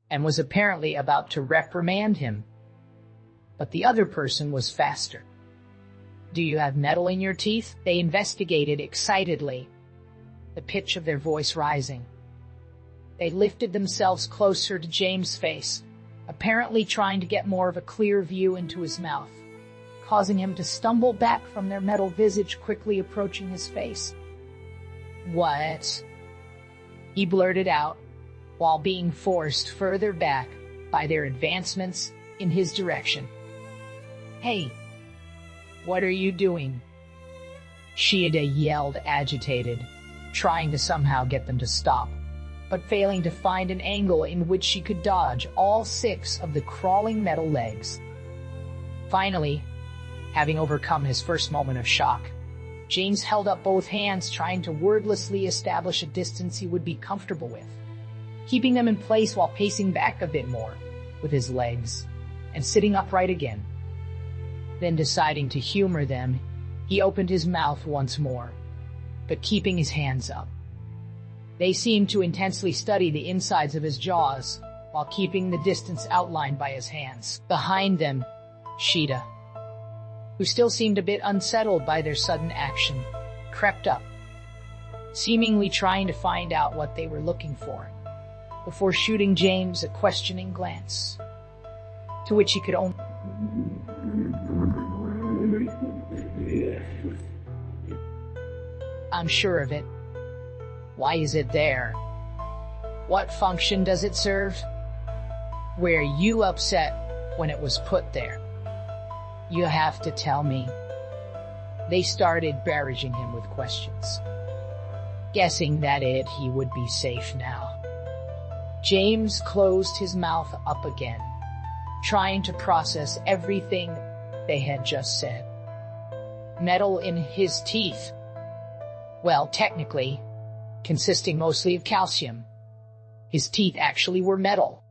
and was apparently about to reprimand him. But the other person was faster. "Do you have metal in your teeth?" they investigated excitedly, the pitch of their voice rising. They lifted themselves closer to James' face, apparently trying to get more of a clear view into his mouth, causing him to stumble back from their metal visage, quickly approaching his face. "What?" he blurted out, while being forced further back by their advancements in his direction. "Hey, what are you doing?" Sheeta yelled, agitated, trying to somehow get them to stop, but failing to find an angle in which she could dodge all 6 of the crawling metal legs. Finally, having overcome his first moment of shock, James held up both hands, trying to wordlessly establish a distance he would be comfortable with, keeping them in place while pacing back a bit more with his legs and sitting upright again. Then, deciding to humor them, he opened his mouth once more, but keeping his hands up. They seemed to intensely study the insides of his jaws while keeping the distance outlined by his hands. Behind them, Sheeta, who still seemed a bit unsettled by their sudden action, crept up, seemingly trying to find out what they were looking for, before shooting James a questioning glance, to which he could only... "I'm sure of it. Why is it there? What function does it serve? Were you upset when it was put there? You have to tell me." They started barraging him with questions, guessing that he would be safe now. James closed his mouth up again, trying to process everything they had just said. Metal in his teeth. Well, technically, consisting mostly of calcium, his teeth actually were metal.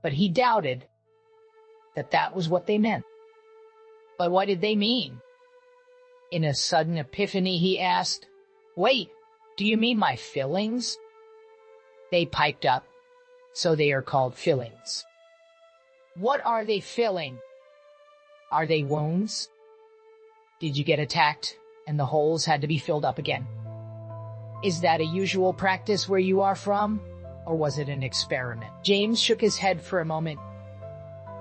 But he doubted that that was what they meant. But what did they mean? In a sudden epiphany, he asked, "Wait, do you mean my fillings?" They piped up, "So they are called fillings." "What are they filling? Are they wounds? Did you get attacked and the holes had to be filled up again? Is that a usual practice where you are from, or was it an experiment?" James shook his head for a moment,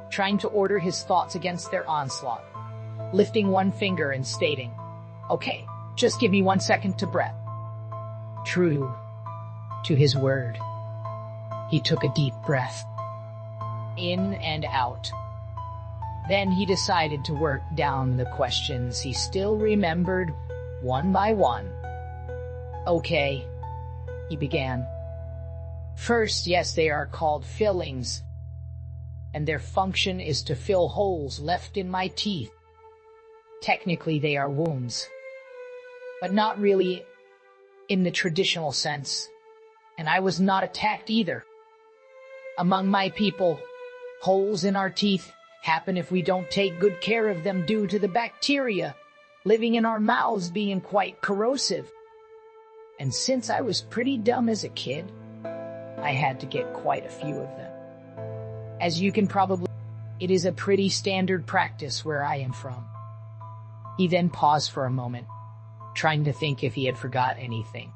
trying to order his thoughts against their onslaught, lifting one finger and stating, "Okay, just give me 1 second to breath." True to his word, he took a deep breath, in and out. Then he decided to work down the questions he still remembered, one by one. "Okay," he began. "First, yes, they are called fillings, and their function is to fill holes left in my teeth. Technically, they are wounds, but not really in the traditional sense, and I was not attacked either. Among my people, holes in our teeth happen if we don't take good care of them due to the bacteria living in our mouths being quite corrosive. And since I was pretty dumb as a kid, I had to get quite a few of them. As you can probably, it is a pretty standard practice where I am from." He then paused for a moment, trying to think if he had forgot anything,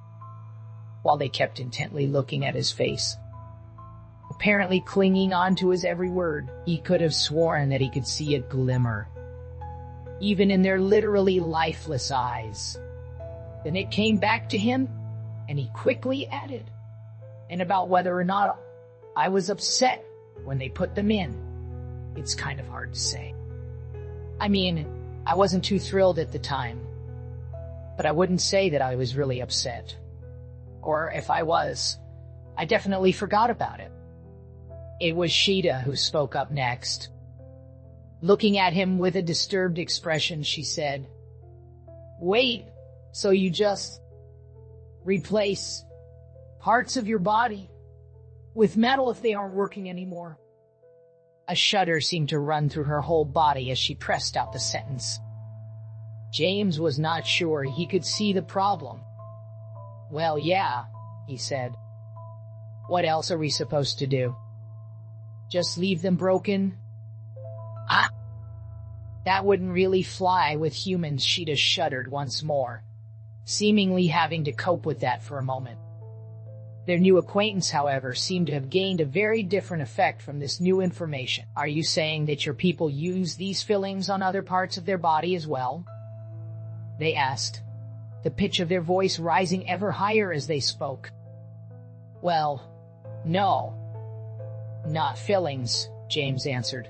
while they kept intently looking at his face, apparently clinging on to his every word. He could have sworn that he could see a glimmer, even in their literally lifeless eyes. Then it came back to him, and he quickly added, "And about whether or not I was upset when they put them in, it's kind of hard to say. I mean, I wasn't too thrilled at the time, but I wouldn't say that I was really upset. Or if I was, I definitely forgot about it." It was Sheeta who spoke up next. Looking at him with a disturbed expression, she said, "Wait, so you just replace parts of your body with metal if they aren't working anymore?" A shudder seemed to run through her whole body as she pressed out the sentence. James was not sure he could see the problem. "Well, yeah," he said. "What else are we supposed to do?" Just leave them broken? Ah! That wouldn't really fly with humans. Sheeta shuddered once more, seemingly having to cope with that for a moment. Their new acquaintance, however, seemed to have gained a very different effect from this new information. Are you saying that your people use these fillings on other parts of their body as well? They asked, the pitch of their voice rising ever higher as they spoke. Well, no. Not fillings, James answered,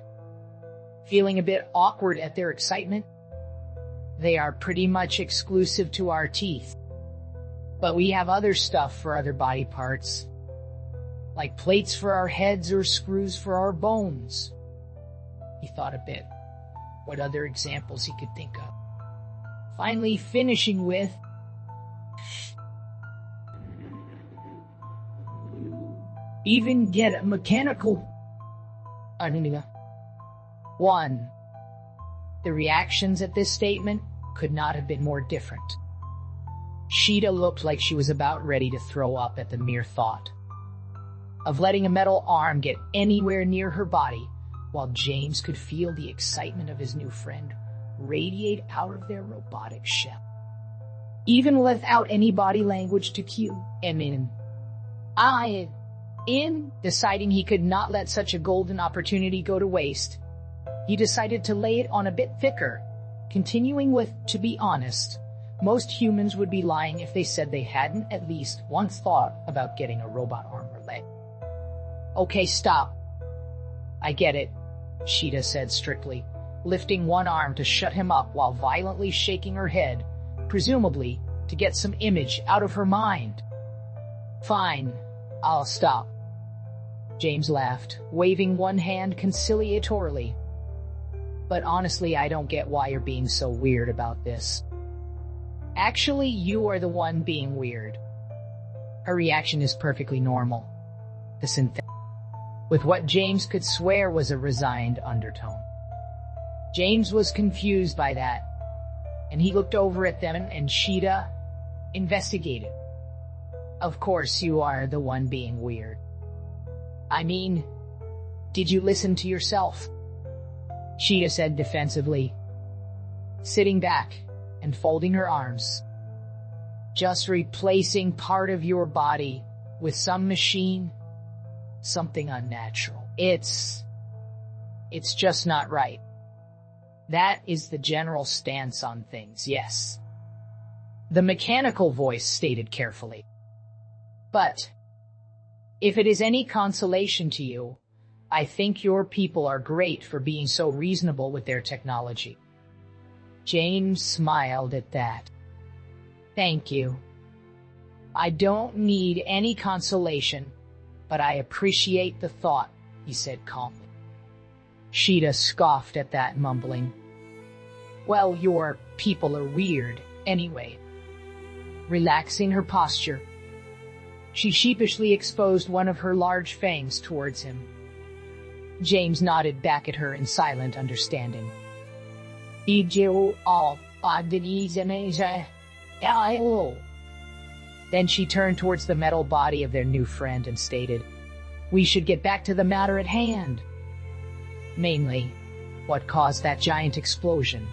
feeling a bit awkward at their excitement. They are pretty much exclusive to our teeth. But we have other stuff for other body parts, like plates for our heads or screws for our bones. He thought a bit, what other examples he could think of. Finally finishing with, even get a mechanical. 1. The reactions at this statement could not have been more different. Sheeta looked like she was about ready to throw up at the mere thought of letting a metal arm get anywhere near her body, while James could feel the excitement of his new friend radiate out of their robotic shell. Even without any body language to cue, deciding he could not let such a golden opportunity go to waste, he decided to lay it on a bit thicker, continuing with, to be honest, most humans would be lying if they said they hadn't at least once thought about getting a robot arm or leg. Okay, stop. I get it, Sheeta said strictly, lifting one arm to shut him up while violently shaking her head, presumably to get some image out of her mind. Fine, I'll stop. James laughed, waving one hand conciliatorily. But honestly, I don't get why you're being so weird about this. Actually, you are the one being weird. Her reaction is perfectly normal. The synthetic, with what James could swear was a resigned undertone. James was confused by that, and he looked over at them and Sheeta investigated. Of course you are the one being weird. I mean, did you listen to yourself? Sheeta said defensively, sitting back and folding her arms. Just replacing part of your body with some machine, something unnatural. It's just not right. That is the general stance on things, yes. The mechanical voice stated carefully. But, if it is any consolation to you, I think your people are great for being so reasonable with their technology. James smiled at that. Thank you. I don't need any consolation, but I appreciate the thought, he said calmly. Sheeta scoffed at that, mumbling, well, your people are weird, anyway. Relaxing her posture, she sheepishly exposed one of her large fangs towards him. James nodded back at her in silent understanding. Then she turned towards the metal body of their new friend and stated, we should get back to the matter at hand. Mainly, what caused that giant explosion?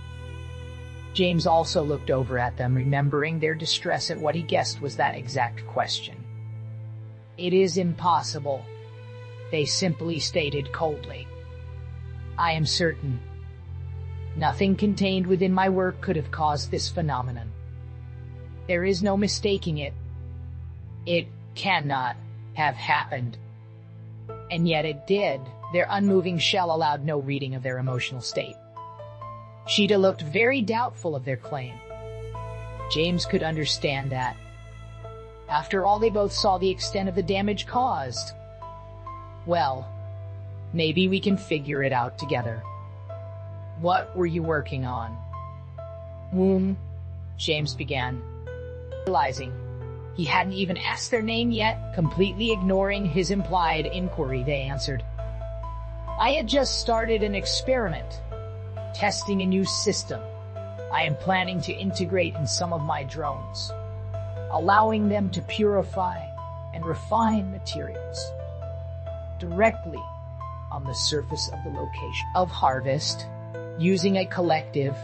James also looked over at them, remembering their distress at what he guessed was that exact question. It is impossible, they simply stated coldly. I am certain. Nothing contained within my work could have caused this phenomenon. There is no mistaking it. It cannot have happened. And yet it did. Their unmoving shell allowed no reading of their emotional state. Sheeta looked very doubtful of their claim. James could understand that. After all, they both saw the extent of the damage caused. Well, maybe we can figure it out together. What were you working on? James began, realizing he hadn't even asked their name yet. Completely ignoring his implied inquiry, they answered, I had just started an experiment, testing a new system I am planning to integrate in some of my drones, allowing them to purify and refine materials directly on the surface of the location of harvest using a collective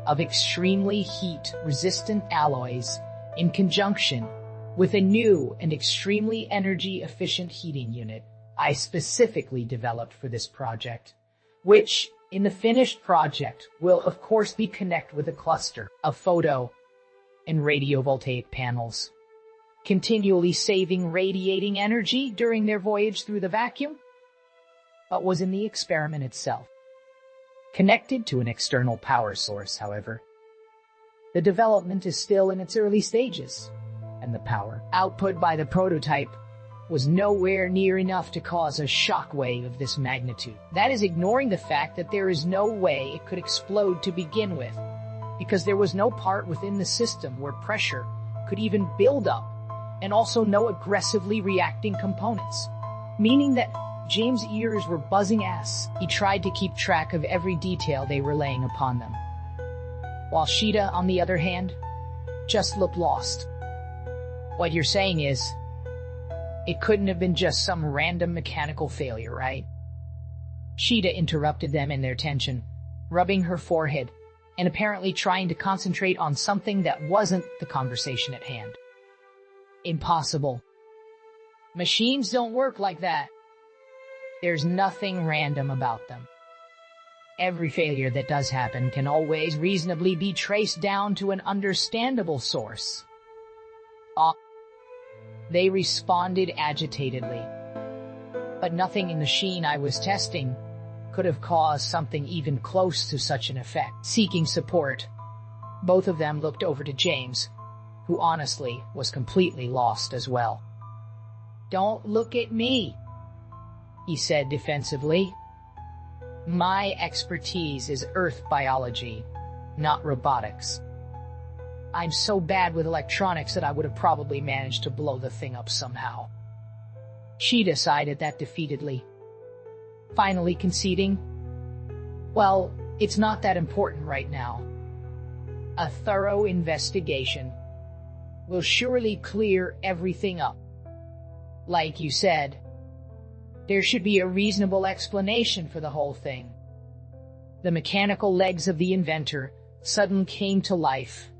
of extremely heat-resistant alloys in conjunction with a new and extremely energy-efficient heating unit I specifically developed for this project, which, in the finished project, will of course be connected with a cluster of photo and radiovoltaic panels, continually saving radiating energy during their voyage through the vacuum, but was in the experiment itself. Connected to an external power source, however, the development is still in its early stages, and the power output by the prototype was nowhere near enough to cause a shockwave of this magnitude. That is ignoring the fact that there is no way it could explode to begin with, because there was no part within the system where pressure could even build up, and also no aggressively reacting components, meaning that James' ears were buzzing as he tried to keep track of every detail they were laying upon them, while Sheeta, on the other hand, just looked lost. What you're saying is, it couldn't have been just some random mechanical failure, right? Sheeta interrupted them in their tension, rubbing her forehead and apparently trying to concentrate on something that wasn't the conversation at hand. Impossible. Machines don't work like that. There's nothing random about them. Every failure that does happen can always reasonably be traced down to an understandable source. They responded agitatedly. But nothing in the machine I was testing could have caused something even close to such an effect. Seeking support, both of them looked over to James, who honestly was completely lost as well. "Don't look at me," he said defensively. "My expertise is Earth biology, not robotics. I'm so bad with electronics that I would have probably managed to blow the thing up somehow." She decided that defeatedly, finally conceding, "Well, it's not that important right now. A thorough investigation will surely clear everything up. Like you said, there should be a reasonable explanation for the whole thing." The mechanical legs of the inventor suddenly came to life,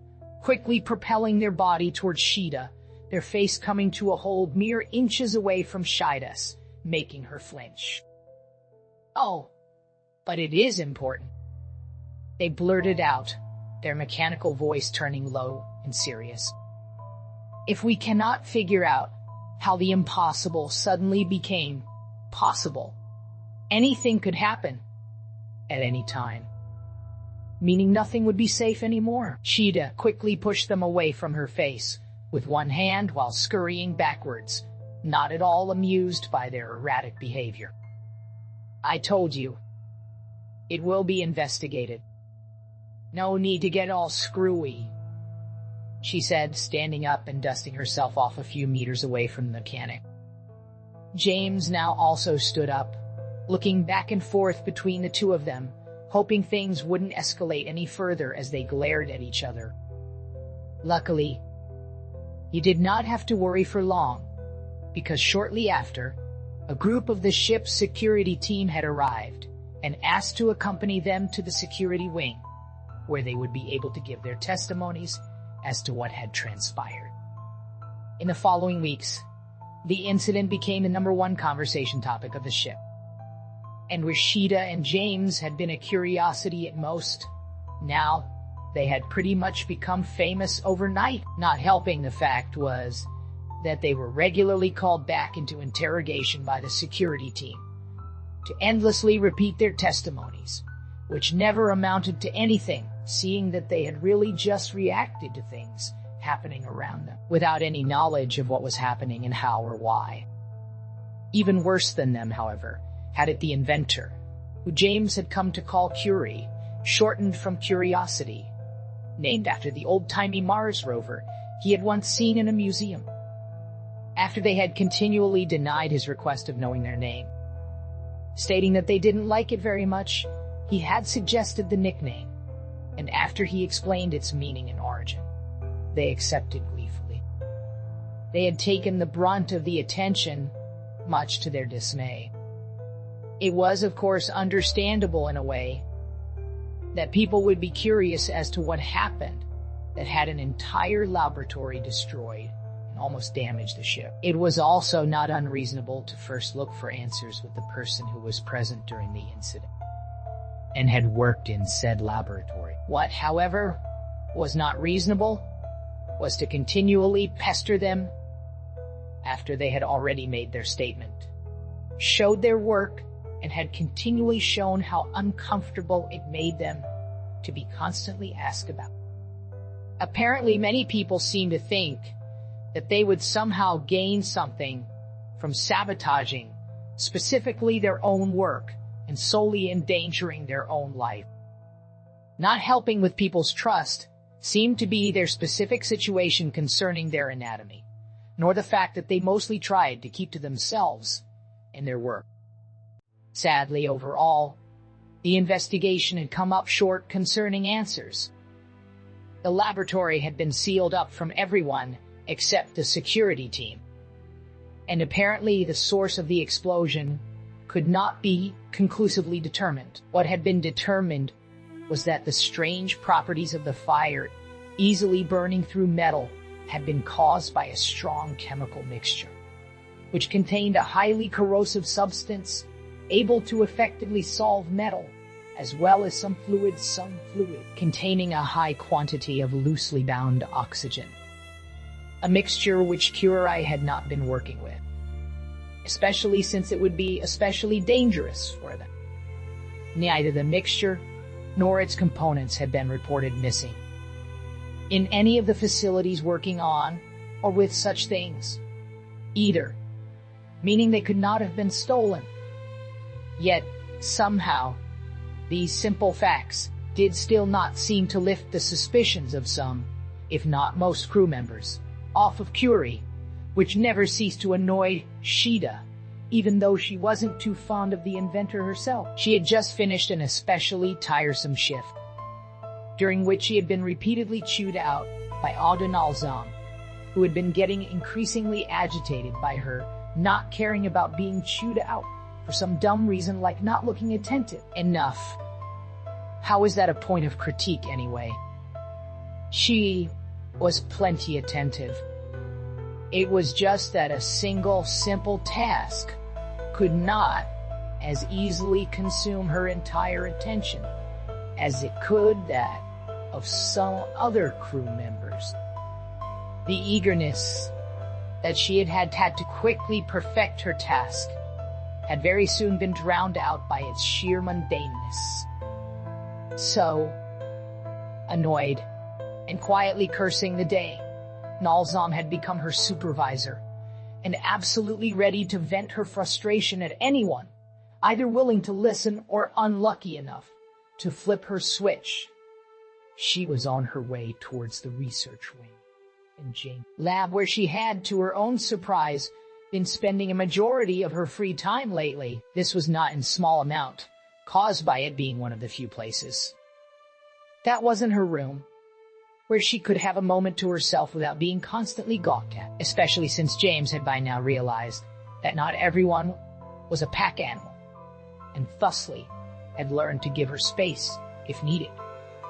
quickly propelling their body towards Sheeta, their face coming to a hold mere inches away from Sheeta's, making her flinch. "Oh, but it is important," they blurted out, their mechanical voice turning low and serious. "If we cannot figure out how the impossible suddenly became possible, anything could happen at any time, meaning nothing would be safe anymore." Sheeta quickly pushed them away from her face with one hand while scurrying backwards, not at all amused by their erratic behavior. "I told you. It will be investigated. No need to get all screwy," she said, standing up and dusting herself off a few meters away from the mechanic. James now also stood up, looking back and forth between the two of them, hoping things wouldn't escalate any further as they glared at each other. Luckily, he did not have to worry for long, because shortly after, a group of the ship's security team had arrived and asked to accompany them to the security wing, where they would be able to give their testimonies as to what had transpired. In the following weeks, the incident became the #1 conversation topic of the ship. And where Sheeta and James had been a curiosity at most, now they had pretty much become famous overnight. Not helping the fact was that they were regularly called back into interrogation by the security team to endlessly repeat their testimonies, which never amounted to anything, seeing that they had really just reacted to things happening around them, without any knowledge of what was happening and how or why. Even worse than them, however, had it the inventor, who James had come to call Curie, shortened from Curiosity, named after the old-timey Mars rover he had once seen in a museum. After they had continually denied his request of knowing their name, stating that they didn't like it very much, he had suggested the nickname, and after he explained its meaning and origin, they accepted gleefully. They had taken the brunt of the attention, much to their dismay. It was, of course, understandable in a way that people would be curious as to what happened that had an entire laboratory destroyed and almost damaged the ship. It was also not unreasonable to first look for answers with the person who was present during the incident and had worked in said laboratory. What, however, was not reasonable was to continually pester them after they had already made their statement, showed their work, and had continually shown how uncomfortable it made them to be constantly asked about. Apparently, many people seem to think that they would somehow gain something from sabotaging specifically their own work and solely endangering their own life. Not helping with people's trust seemed to be their specific situation concerning their anatomy, nor the fact that they mostly tried to keep to themselves and their work. Sadly, overall, the investigation had come up short concerning answers. The laboratory had been sealed up from everyone except the security team, and apparently the source of the explosion could not be conclusively determined. What had been determined was that the strange properties of the fire, easily burning through metal, had been caused by a strong chemical mixture, which contained a highly corrosive substance able to effectively solve metal, as well as some fluid containing a high quantity of loosely bound oxygen, a mixture which Curie had not been working with, especially since it would be especially dangerous for them. Neither the mixture nor its components had been reported missing in any of the facilities working on or with such things, either, meaning they could not have been stolen. Yet, somehow, these simple facts did still not seem to lift the suspicions of some, if not most crew members, off of Curie, which never ceased to annoy Sheeta, even though she wasn't too fond of the inventor herself. She had just finished an especially tiresome shift, during which she had been repeatedly chewed out by Nalzam, who had been getting increasingly agitated by her not caring about being chewed out for some dumb reason like not looking attentive enough. How is that a point of critique anyway? She was plenty attentive. It was just that a single simple task could not as easily consume her entire attention as it could that of some other crew members. The eagerness that she had had to quickly perfect her task had very soon been drowned out by its sheer mundaneness. So, annoyed and quietly cursing the day, Nalzam had become her supervisor and absolutely ready to vent her frustration at anyone, either willing to listen or unlucky enough to flip her switch. She was on her way towards the research wing in Jane's lab, where she had, to her own surprise, been spending a majority of her free time lately. This was not in small amount, caused by it being one of the few places that wasn't her room, where she could have a moment to herself without being constantly gawked at, especially since James had by now realized that not everyone was a pack animal, and thusly had learned to give her space if needed,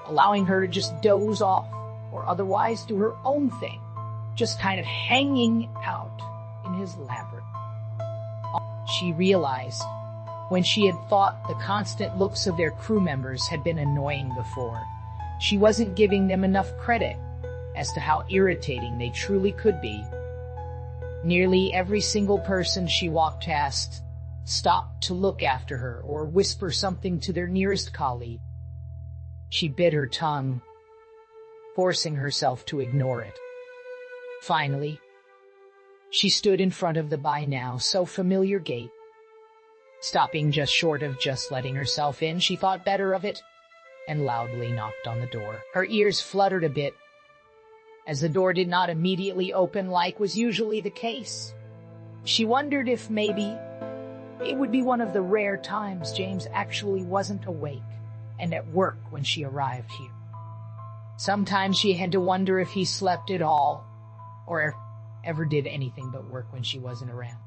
allowing her to just doze off or otherwise do her own thing, just kind of hanging out in his laboratory. She realized, when she had thought the constant looks of their crew members had been annoying before, she wasn't giving them enough credit as to how irritating they truly could be. Nearly every single person she walked past stopped to look after her or whisper something to their nearest colleague. She bit her tongue, forcing herself to ignore it. Finally, she stood in front of the by now so familiar gate. Stopping just short of just letting herself in, she thought better of it and loudly knocked on the door. Her ears fluttered a bit as the door did not immediately open like was usually the case. She wondered if maybe it would be one of the rare times James actually wasn't awake and at work when she arrived here. Sometimes she had to wonder if he slept at all or ever did anything but work when she wasn't around.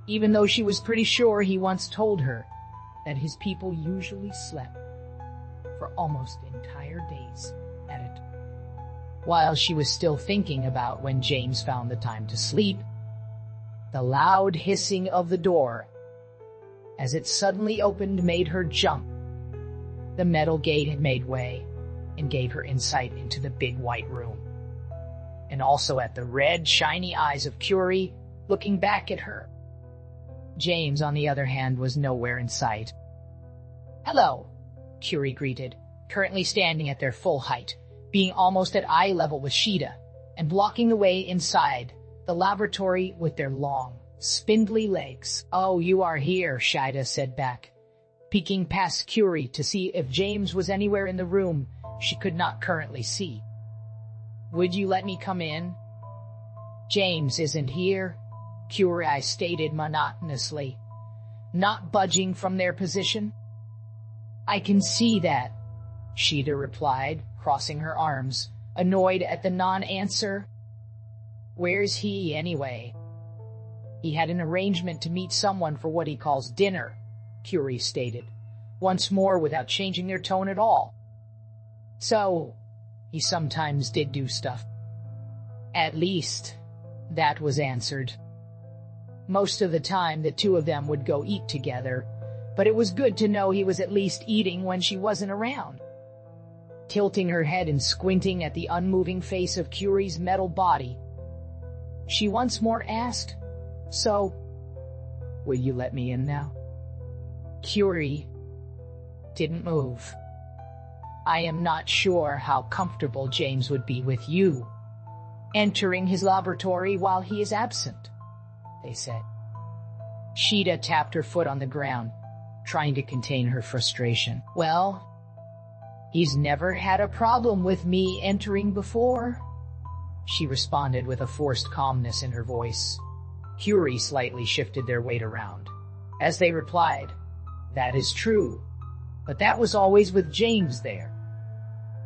even though she was pretty sure he once told her that his people usually slept for almost entire days at a time. While she was still thinking about when James found the time to sleep, the loud hissing of the door as it suddenly opened made her jump. The metal gate had made way and gave her insight into the big white room, and also at the red, shiny eyes of Curie looking back at her. James, on the other hand, was nowhere in sight. "Hello," Curie greeted, currently standing at their full height, being almost at eye level with Sheeta, and blocking the way inside the laboratory with their long, spindly legs. "Oh, you are here," Sheeta said back, peeking past Curie to see if James was anywhere in the room she could not currently see. "Would you let me come in?" "James isn't here," Curie stated monotonously, not budging from their position. "I can see that," Sheeta replied, crossing her arms, annoyed at the non-answer. "Where's he, anyway?" "He had an arrangement to meet someone for what he calls dinner," Curie stated, once more without changing their tone at all. "So, he sometimes did do stuff." "At least, that was answered. Most of the time the two of them would go eat together, but it was good to know he was at least eating when she wasn't around." Tilting her head and squinting at the unmoving face of Curie's metal body, she once more asked, "So, will you let me in now?" Curie didn't move. "I am not sure how comfortable James would be with you entering his laboratory while he is absent," they said. Sheeta tapped her foot on the ground, trying to contain her frustration. "Well, he's never had a problem with me entering before," she responded with a forced calmness in her voice. Curie slightly shifted their weight around as they replied, "That is true, but that was always with James there."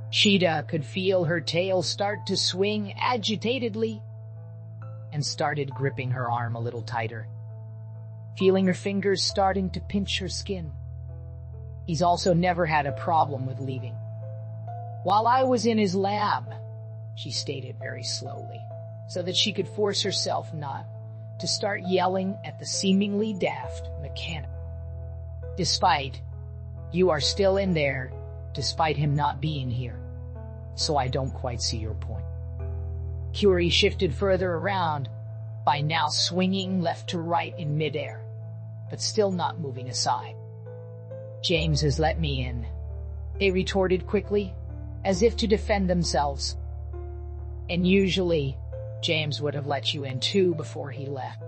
Sheeta could feel her tail start to swing agitatedly and started gripping her arm a little tighter, feeling her fingers starting to pinch her skin. "He's also never had a problem with leaving while I was in his lab," she stated very slowly, so that she could force herself not to start yelling at the seemingly daft mechanic. "Despite, you are still in there, despite him not being here, so I don't quite see your point." Curie shifted further around, by now swinging left to right in midair, but still not moving aside. "James has let me in," they retorted quickly, as if to defend themselves. "And usually, James would have let you in too before he left."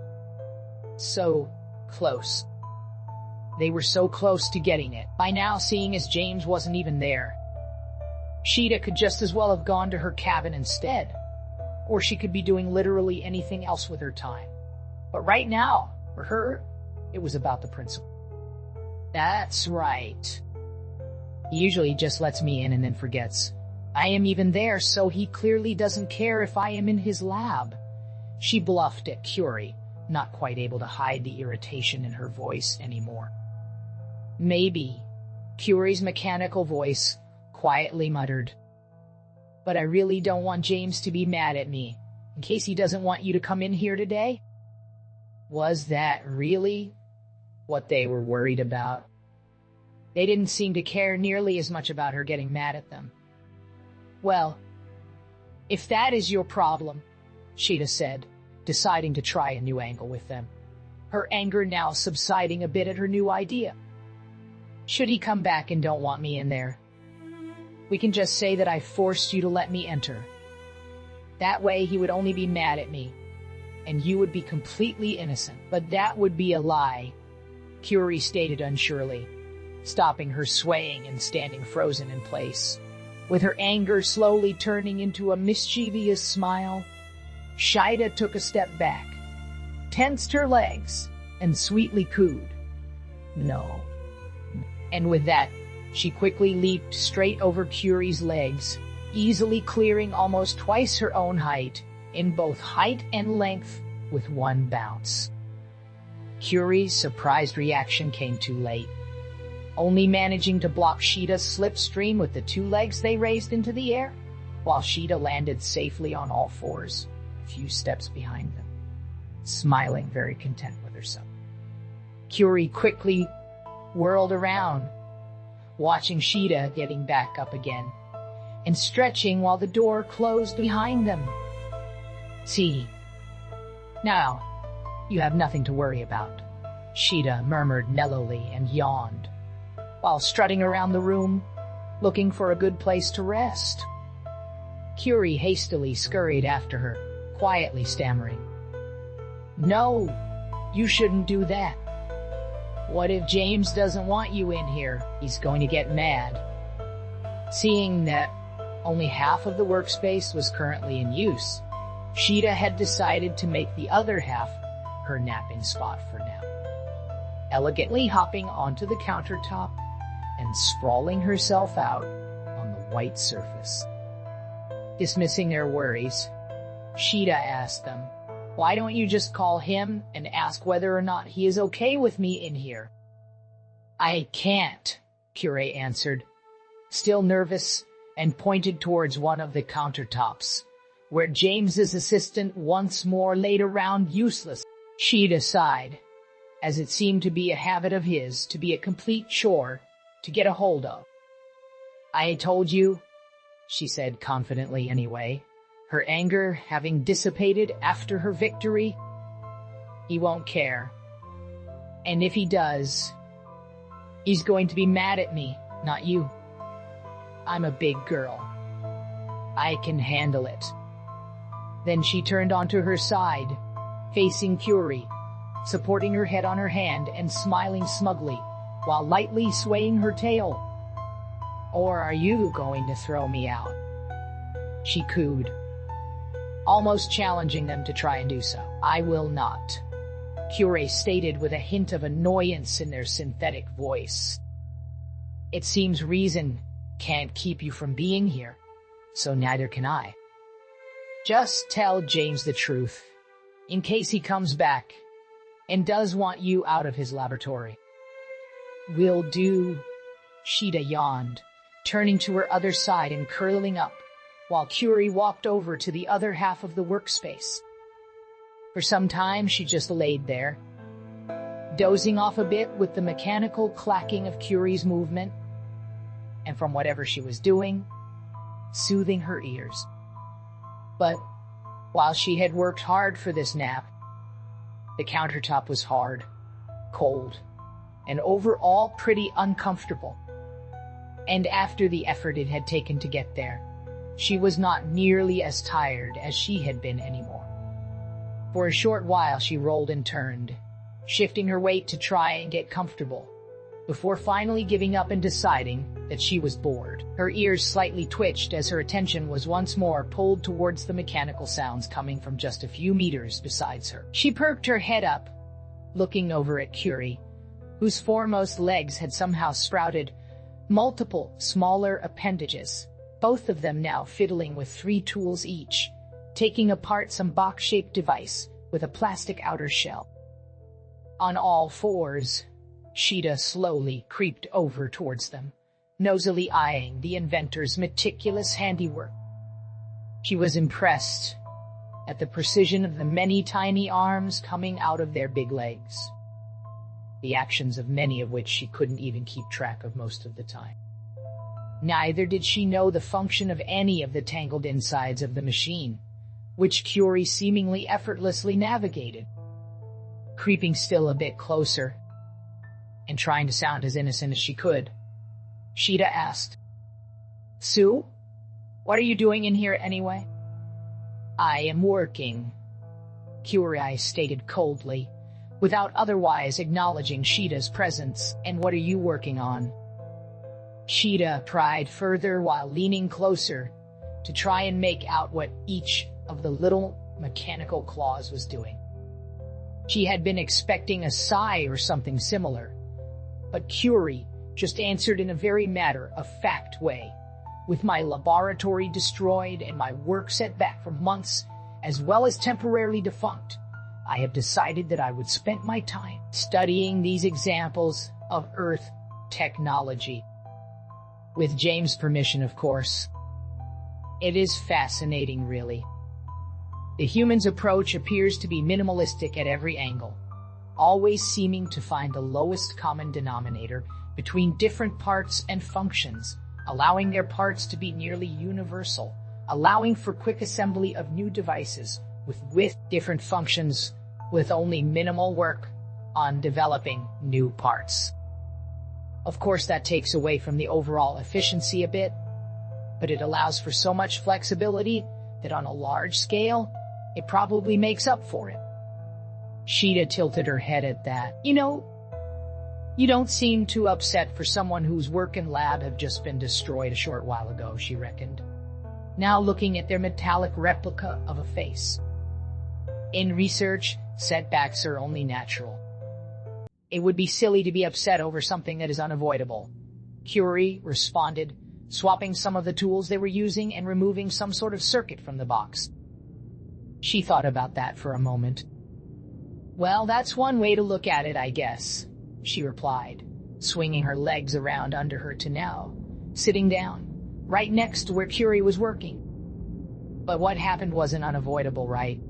So close. They were so close to getting it by now, seeing as James wasn't even there. Sheeta could just as well have gone to her cabin instead, or she could be doing literally anything else with her time. But right now, for her, it was about the principle. "That's right. He usually just lets me in and then forgets I am even there, so he clearly doesn't care if I am in his lab," she bluffed at Curie, not quite able to hide the irritation in her voice anymore. "Maybe," Curie's mechanical voice quietly muttered. "But I really don't want James to be mad at me, in case he doesn't want you to come in here today." Was that really what they were worried about? They didn't seem to care nearly as much about her getting mad at them. "Well, if that is your problem," Sheeta said, deciding to try a new angle with them, her anger now subsiding a bit at her new idea. "Should he come back and don't want me in there, we can just say that I forced you to let me enter. That way he would only be mad at me, and you would be completely innocent." "But that would be a lie," Curie stated unsurely, stopping her swaying and standing frozen in place. With her anger slowly turning into a mischievous smile, Sheeta took a step back, tensed her legs, and sweetly cooed, "No." And with that, she quickly leaped straight over Curie's legs, easily clearing almost twice her own height, in both height and length, with one bounce. Curie's surprised reaction came too late, only managing to block Sheeta's slipstream with the two legs they raised into the air, while Sheeta landed safely on all fours, a few steps behind them, smiling very content with herself. Curie quickly whirled around, watching Sheeta getting back up again, and stretching while the door closed behind them. "See, now you have nothing to worry about," Sheeta murmured mellowly and yawned, while strutting around the room, looking for a good place to rest. Curie hastily scurried after her, quietly stammering, "No, you shouldn't do that. What if James doesn't want you in here? He's going to get mad." Seeing that only half of the workspace was currently in use, Sheeta had decided to make the other half her napping spot for now, elegantly hopping onto the countertop and sprawling herself out on the white surface. Dismissing their worries, Sheeta asked them, "Why don't you just call him and ask whether or not he is okay with me in here?" "I can't," Curie answered, still nervous, and pointed towards one of the countertops, where James's assistant once more laid around useless. Sheeta sighed, as it seemed to be a habit of his to be a complete chore to get a hold of. "I told you," she said confidently anyway, her anger having dissipated after her victory. "He won't care. And if he does, he's going to be mad at me, not you. I'm a big girl. I can handle it." Then she turned onto her side, facing Curie, supporting her head on her hand and smiling smugly, while lightly swaying her tail. "Or are you going to throw me out?" she cooed, almost challenging them to try and do so. "I will not," Curie stated with a hint of annoyance in their synthetic voice. "It seems reason can't keep you from being here, so neither can I. Just tell James the truth, in case he comes back and does want you out of his laboratory." "Will do," Sheeta yawned, turning to her other side and curling up, while Curie walked over to the other half of the workspace. For some time she just laid there, dozing off a bit with the mechanical clacking of Curie's movement, and from whatever she was doing, soothing her ears. But while she had worked hard for this nap, the countertop was hard, cold, and overall pretty uncomfortable. And after the effort it had taken to get there, she was not nearly as tired as she had been anymore. For a short while she rolled and turned, shifting her weight to try and get comfortable, before finally giving up and deciding that she was bored. Her ears slightly twitched as her attention was once more pulled towards the mechanical sounds coming from just a few meters besides her. She perked her head up, looking over at Curie, whose foremost legs had somehow sprouted multiple smaller appendages, both of them now fiddling with 3 tools each, taking apart some box-shaped device with a plastic outer shell. On all fours, Sheeta slowly creeped over towards them, nosily eyeing the inventor's meticulous handiwork. She was impressed at the precision of the many tiny arms coming out of their big legs, the actions of many of which she couldn't even keep track of most of the time. Neither did she know the function of any of the tangled insides of the machine, which Curie seemingly effortlessly navigated. Creeping still a bit closer, and trying to sound as innocent as she could, Sheeta asked, "Sue, what are you doing in here anyway?" "I am working," Curie stated coldly, without otherwise acknowledging Sheeta's presence. "And what are you working on?" Sheeta pried further while leaning closer to try and make out what each of the little mechanical claws was doing. She had been expecting a sigh or something similar, but Curie just answered in a very matter-of-fact way. "With my laboratory destroyed and my work set back for months, as well as temporarily defunct, I have decided that I would spend my time studying these examples of Earth technology. With James' permission, of course. It is fascinating, really. The human's approach appears to be minimalistic at every angle, always seeming to find the lowest common denominator between different parts and functions, allowing their parts to be nearly universal, allowing for quick assembly of new devices with different functions, with only minimal work on developing new parts. Of course, that takes away from the overall efficiency a bit, but it allows for so much flexibility that on a large scale, it probably makes up for it. Sheeta tilted her head at that. You don't seem too upset for someone whose work and lab have just been destroyed a short while ago, she reckoned, now looking at their metallic replica of a face. In research, setbacks are only natural. It would be silly to be upset over something that is unavoidable, Curie responded, swapping some of the tools they were using and removing some sort of circuit from the box. She thought about that for a moment. Well, that's one way to look at it, I guess, she replied, swinging her legs around under her to now, sitting down, right next to where Curie was working. But what happened wasn't unavoidable, right?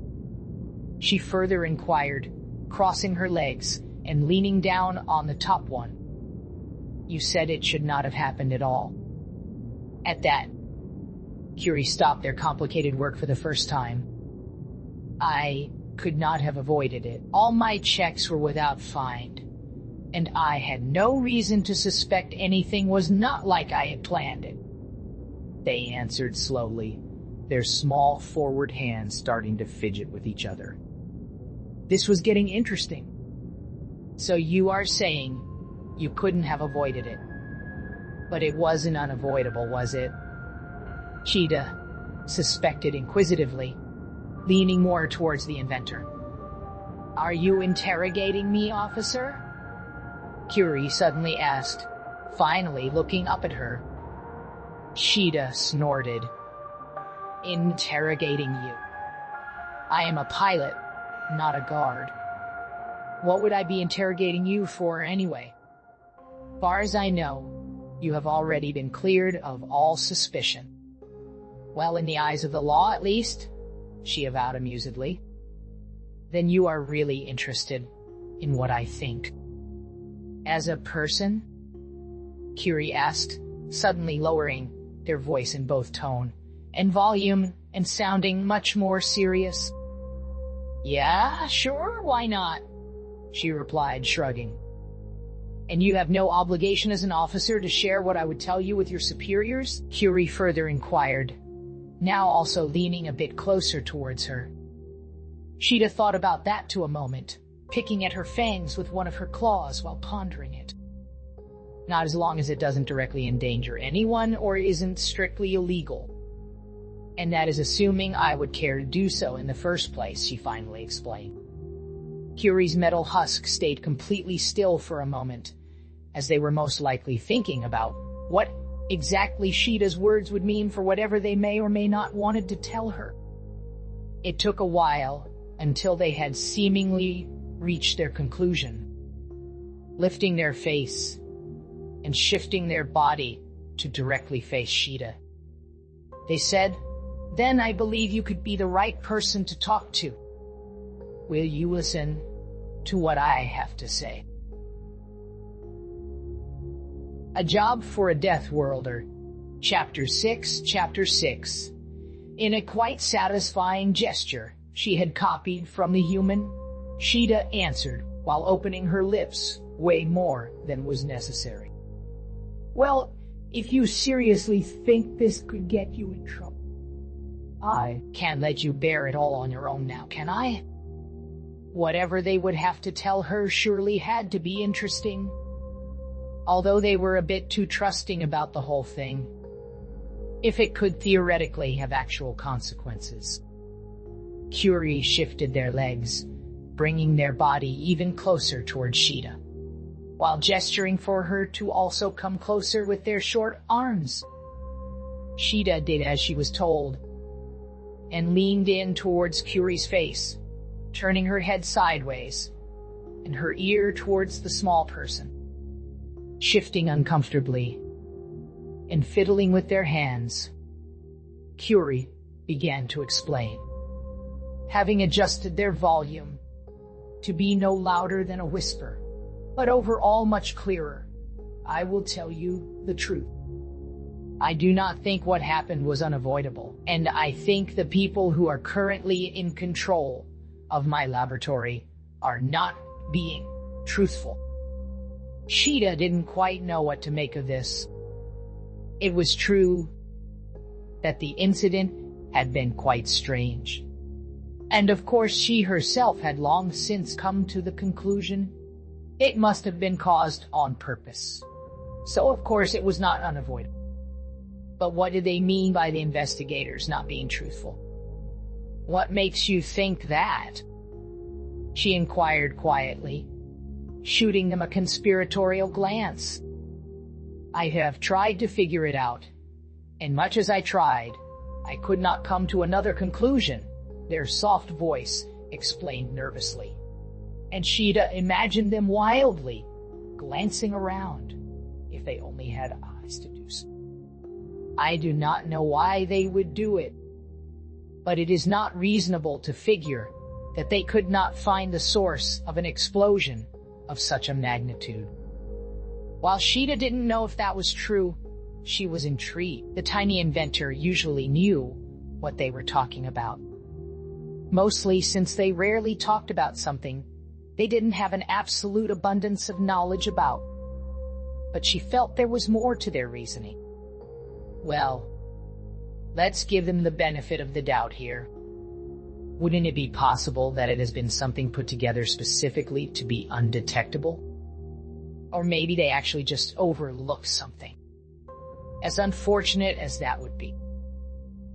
She further inquired, crossing her legs and leaning down on the top one. You said it should not have happened at all. At that, Curie stopped their complicated work for the first time. I could not have avoided it. All my checks were without find, and I had no reason to suspect anything was not like I had planned it. They answered slowly, their small forward hands starting to fidget with each other. This was getting interesting. So you are saying you couldn't have avoided it. But it wasn't unavoidable, was it? Sheeta suspected inquisitively, leaning more towards the inventor. Are you interrogating me, officer? Curie suddenly asked, finally looking up at her. Sheeta snorted. Interrogating you. I am a pilot, not a guard. What would I be interrogating you for anyway? Far as I know, you have already been cleared of all suspicion. Well, in the eyes of the law, at least, she avowed amusedly. Then you are really interested in what I think. As a person? Curie asked, suddenly lowering their voice in both tone and volume and sounding much more serious. Yeah, sure, why not? She replied, shrugging. And you have no obligation as an officer to share what I would tell you with your superiors? Curie further inquired, now also leaning a bit closer towards her. Sheeta thought about that to a moment, picking at her fangs with one of her claws while pondering it. Not as long as it doesn't directly endanger anyone or isn't strictly illegal. And that is assuming I would care to do so in the first place, she finally explained. Curie's metal husk stayed completely still for a moment, as they were most likely thinking about what exactly Sheeta's words would mean for whatever they may or may not wanted to tell her. It took a while until they had seemingly reached their conclusion, lifting their face and shifting their body to directly face Sheeta. They said, "Then I believe you could be the right person to talk to. Will you listen to what I have to say?" A Job for a Deathworlder, Chapter 6. In a quite satisfying gesture she had copied from the human, Sheeta answered while opening her lips way more than was necessary. Well, if you seriously think this could get you in trouble, I can't let you bear it all on your own now, can I? Whatever they would have to tell her surely had to be interesting, although they were a bit too trusting about the whole thing, if it could theoretically have actual consequences. Curie shifted their legs, bringing their body even closer towards Sheeta, while gesturing for her to also come closer with their short arms. Sheeta did as she was told, and leaned in towards Curie's face, turning her head sideways and her ear towards the small person. Shifting uncomfortably and fiddling with their hands, Curie began to explain. Having adjusted their volume to be no louder than a whisper, but overall much clearer, I will tell you the truth. I do not think what happened was unavoidable, and I think the people who are currently in control of my laboratory are not being truthful. Sheeta didn't quite know what to make of this. It was true that the incident had been quite strange. And of course she herself had long since come to the conclusion it must have been caused on purpose. So of course it was not unavoidable. But what did they mean by the investigators not being truthful? What makes you think that? She inquired quietly, shooting them a conspiratorial glance. I have tried to figure it out, and much as I tried, I could not come to another conclusion, their soft voice explained nervously. And Sheeta imagined them wildly, glancing around, if they only had eyes to do so. I do not know why they would do it, but it is not reasonable to figure that they could not find the source of an explosion of such a magnitude. While Sheeta didn't know if that was true, she was intrigued. The tiny inventor usually knew what they were talking about. Mostly since they rarely talked about something they didn't have an absolute abundance of knowledge about. But she felt there was more to their reasoning. Well, let's give them the benefit of the doubt here. Wouldn't it be possible that it has been something put together specifically to be undetectable? Or maybe they actually just overlooked something. As unfortunate as that would be.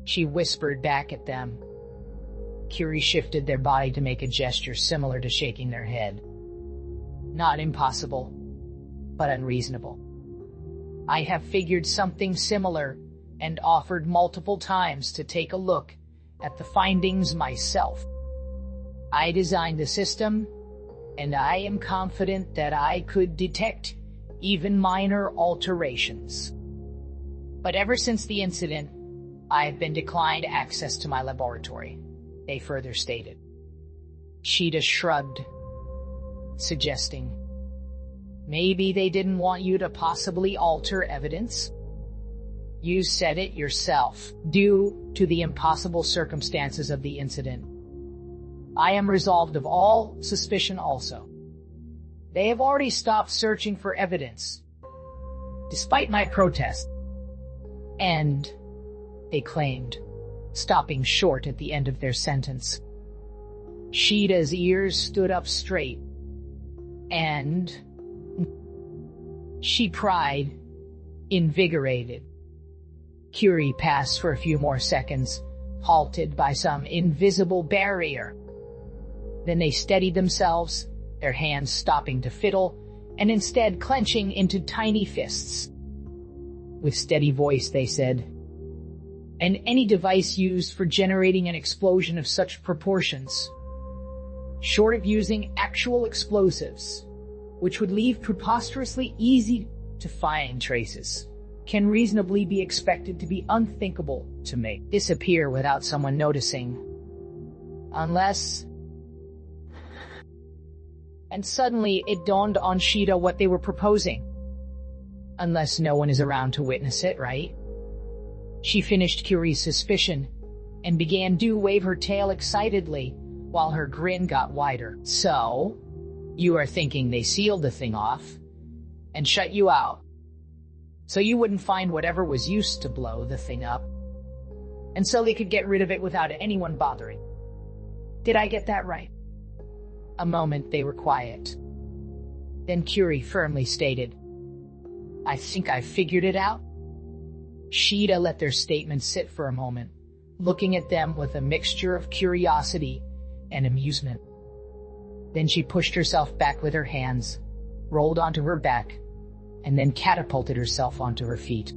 She whispered back at them. Curie shifted their body to make a gesture similar to shaking their head. Not impossible, but unreasonable. I have figured something similar and offered multiple times to take a look at the findings myself. I designed the system, and I am confident that I could detect even minor alterations. But ever since the incident, I have been declined access to my laboratory, they further stated. Sheeta shrugged, suggesting, maybe they didn't want you to possibly alter evidence? You said it yourself, due to the impossible circumstances of the incident. I am resolved of all suspicion also. They have already stopped searching for evidence, despite my protest. And, they claimed, stopping short at the end of their sentence. Sheeta's ears stood up straight, and she cried, invigorated. Curie passed for a few more seconds, halted by some invisible barrier. Then they steadied themselves, their hands stopping to fiddle, and instead clenching into tiny fists. With steady voice they said, and any device used for generating an explosion of such proportions, short of using actual explosives, which would leave preposterously easy to find traces, can reasonably be expected to be unthinkable to make disappear without someone noticing. Unless... And suddenly it dawned on Sheeta what they were proposing. Unless no one is around to witness it, right? She finished Curie's suspicion and began to wave her tail excitedly while her grin got wider. So, you are thinking they sealed the thing off and shut you out, so you wouldn't find whatever was used to blow the thing up, and so they could get rid of it without anyone bothering. Did I get that right? A moment they were quiet. Then Curie firmly stated, I think I figured it out. Sheeta let their statement sit for a moment, looking at them with a mixture of curiosity and amusement. Then she pushed herself back with her hands, rolled onto her back, and then catapulted herself onto her feet.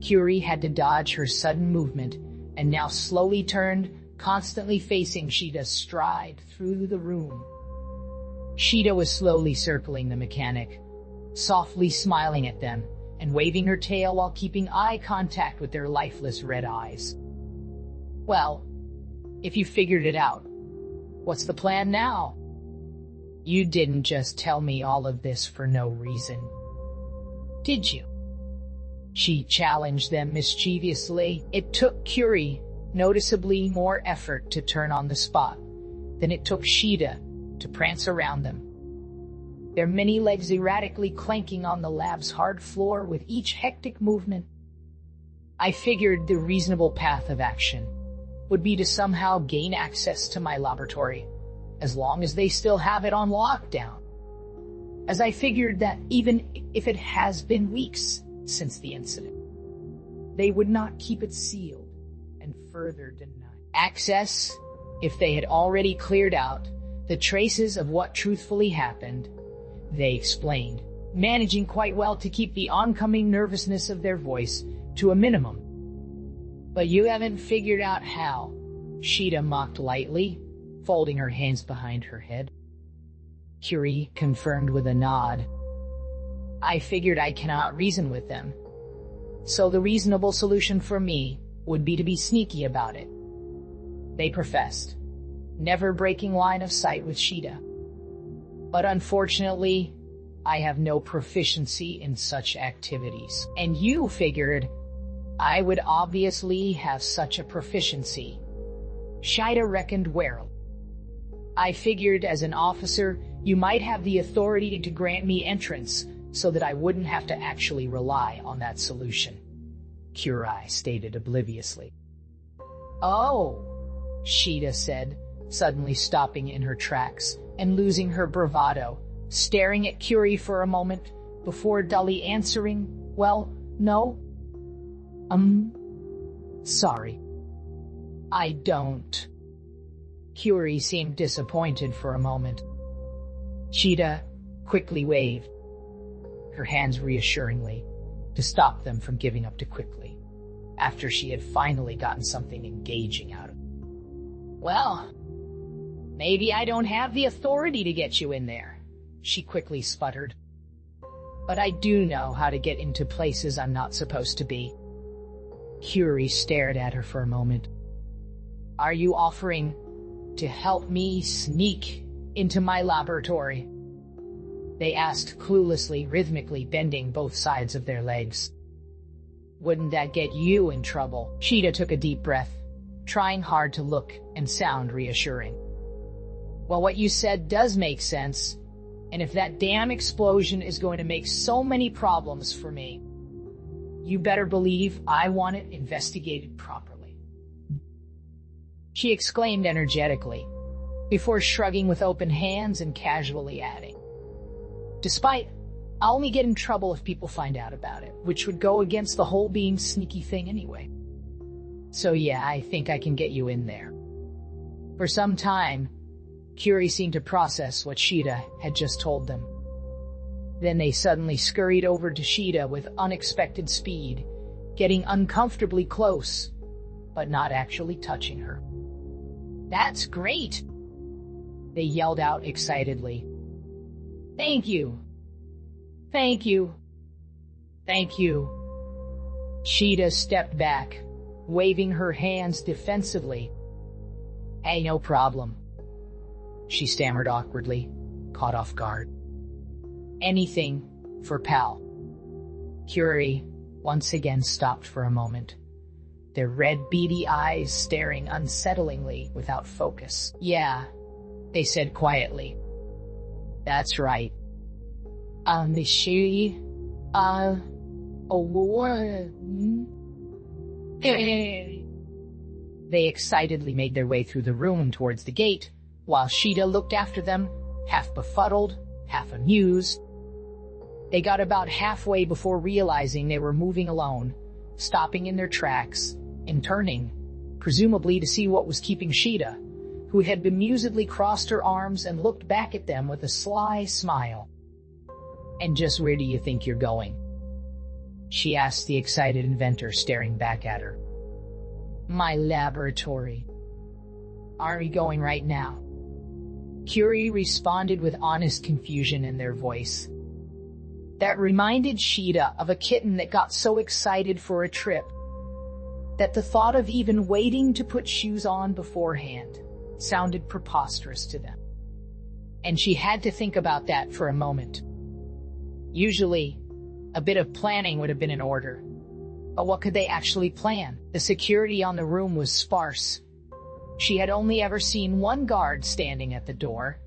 Curie had to dodge her sudden movement and now slowly turned constantly facing Sheeta, stride through the room. Sheeta was slowly circling the mechanic, softly smiling at them and waving her tail while keeping eye contact with their lifeless red eyes. Well, if you figured it out, what's the plan now? You didn't just tell me all of this for no reason, did you? She challenged them mischievously. It took Curie noticeably more effort to turn on the spot than it took Sheeta to prance around them, their many legs erratically clanking on the lab's hard floor with each hectic movement. I figured the reasonable path of action would be to somehow gain access to my laboratory, as long as they still have it on lockdown. As I figured that even if it has been weeks since the incident, they would not keep it sealed and further deny access if they had already cleared out the traces of what truthfully happened, they explained, managing quite well to keep the oncoming nervousness of their voice to a minimum. But you haven't figured out how, Sheeta mocked lightly, folding her hands behind her head. Curie confirmed with a nod. I figured I cannot reason with them, so the reasonable solution for me would be to be sneaky about it, they professed, never breaking line of sight with Sheeta. But unfortunately, I have no proficiency in such activities, and you figured I would obviously have such a proficiency, Sheeta reckoned warily. I figured as an officer, you might have the authority to grant me entrance so that I wouldn't have to actually rely on that solution, Curie stated obliviously. Oh, Sheeta said, suddenly stopping in her tracks and losing her bravado, staring at Curie for a moment before dully answering, well, no. Sorry. I don't. Curie seemed disappointed for a moment. Sheeta quickly waved her hands reassuringly to stop them from giving up too quickly, after she had finally gotten something engaging out of it. Well, maybe I don't have the authority to get you in there, she quickly sputtered. But I do know how to get into places I'm not supposed to be. Curie stared at her for a moment. Are you offering to help me sneak into my laboratory? They asked cluelessly, rhythmically bending both sides of their legs. Wouldn't that get you in trouble? Sheeta took a deep breath, trying hard to look and sound reassuring. Well, what you said does make sense, and if that damn explosion is going to make so many problems for me, you better believe I want it investigated properly, she exclaimed energetically, before shrugging with open hands and casually adding, despite, I'll only get in trouble if people find out about it, which would go against the whole being sneaky thing anyway. So yeah, I think I can get you in there. For some time, Curie seemed to process what Sheeta had just told them. Then they suddenly scurried over to Sheeta with unexpected speed, getting uncomfortably close, but not actually touching her. That's great! They yelled out excitedly. Thank you! Thank you! Thank you! Sheeta stepped back, waving her hands defensively. Hey, no problem, she stammered awkwardly, caught off guard. Anything for Pal. Curie once again stopped for a moment, their red beady eyes staring unsettlingly without focus. Yeah, they said quietly. That's right. They excitedly made their way through the room towards the gate, while Sheeta looked after them, half befuddled, half amused. They got about halfway before realizing they were moving alone, stopping in their tracks and turning, presumably to see what was keeping Sheeta, who had bemusedly crossed her arms and looked back at them with a sly smile. And just where do you think you're going? She asked the excited inventor, staring back at her. My laboratory. Are we going right now? Curie responded with honest confusion in their voice. That reminded Sheeta of a kitten that got so excited for a trip that the thought of even waiting to put shoes on beforehand sounded preposterous to them. And she had to think about that for a moment. Usually, a bit of planning would have been in order. But what could they actually plan? The security on the room was sparse. She had only ever seen one guard standing at the door,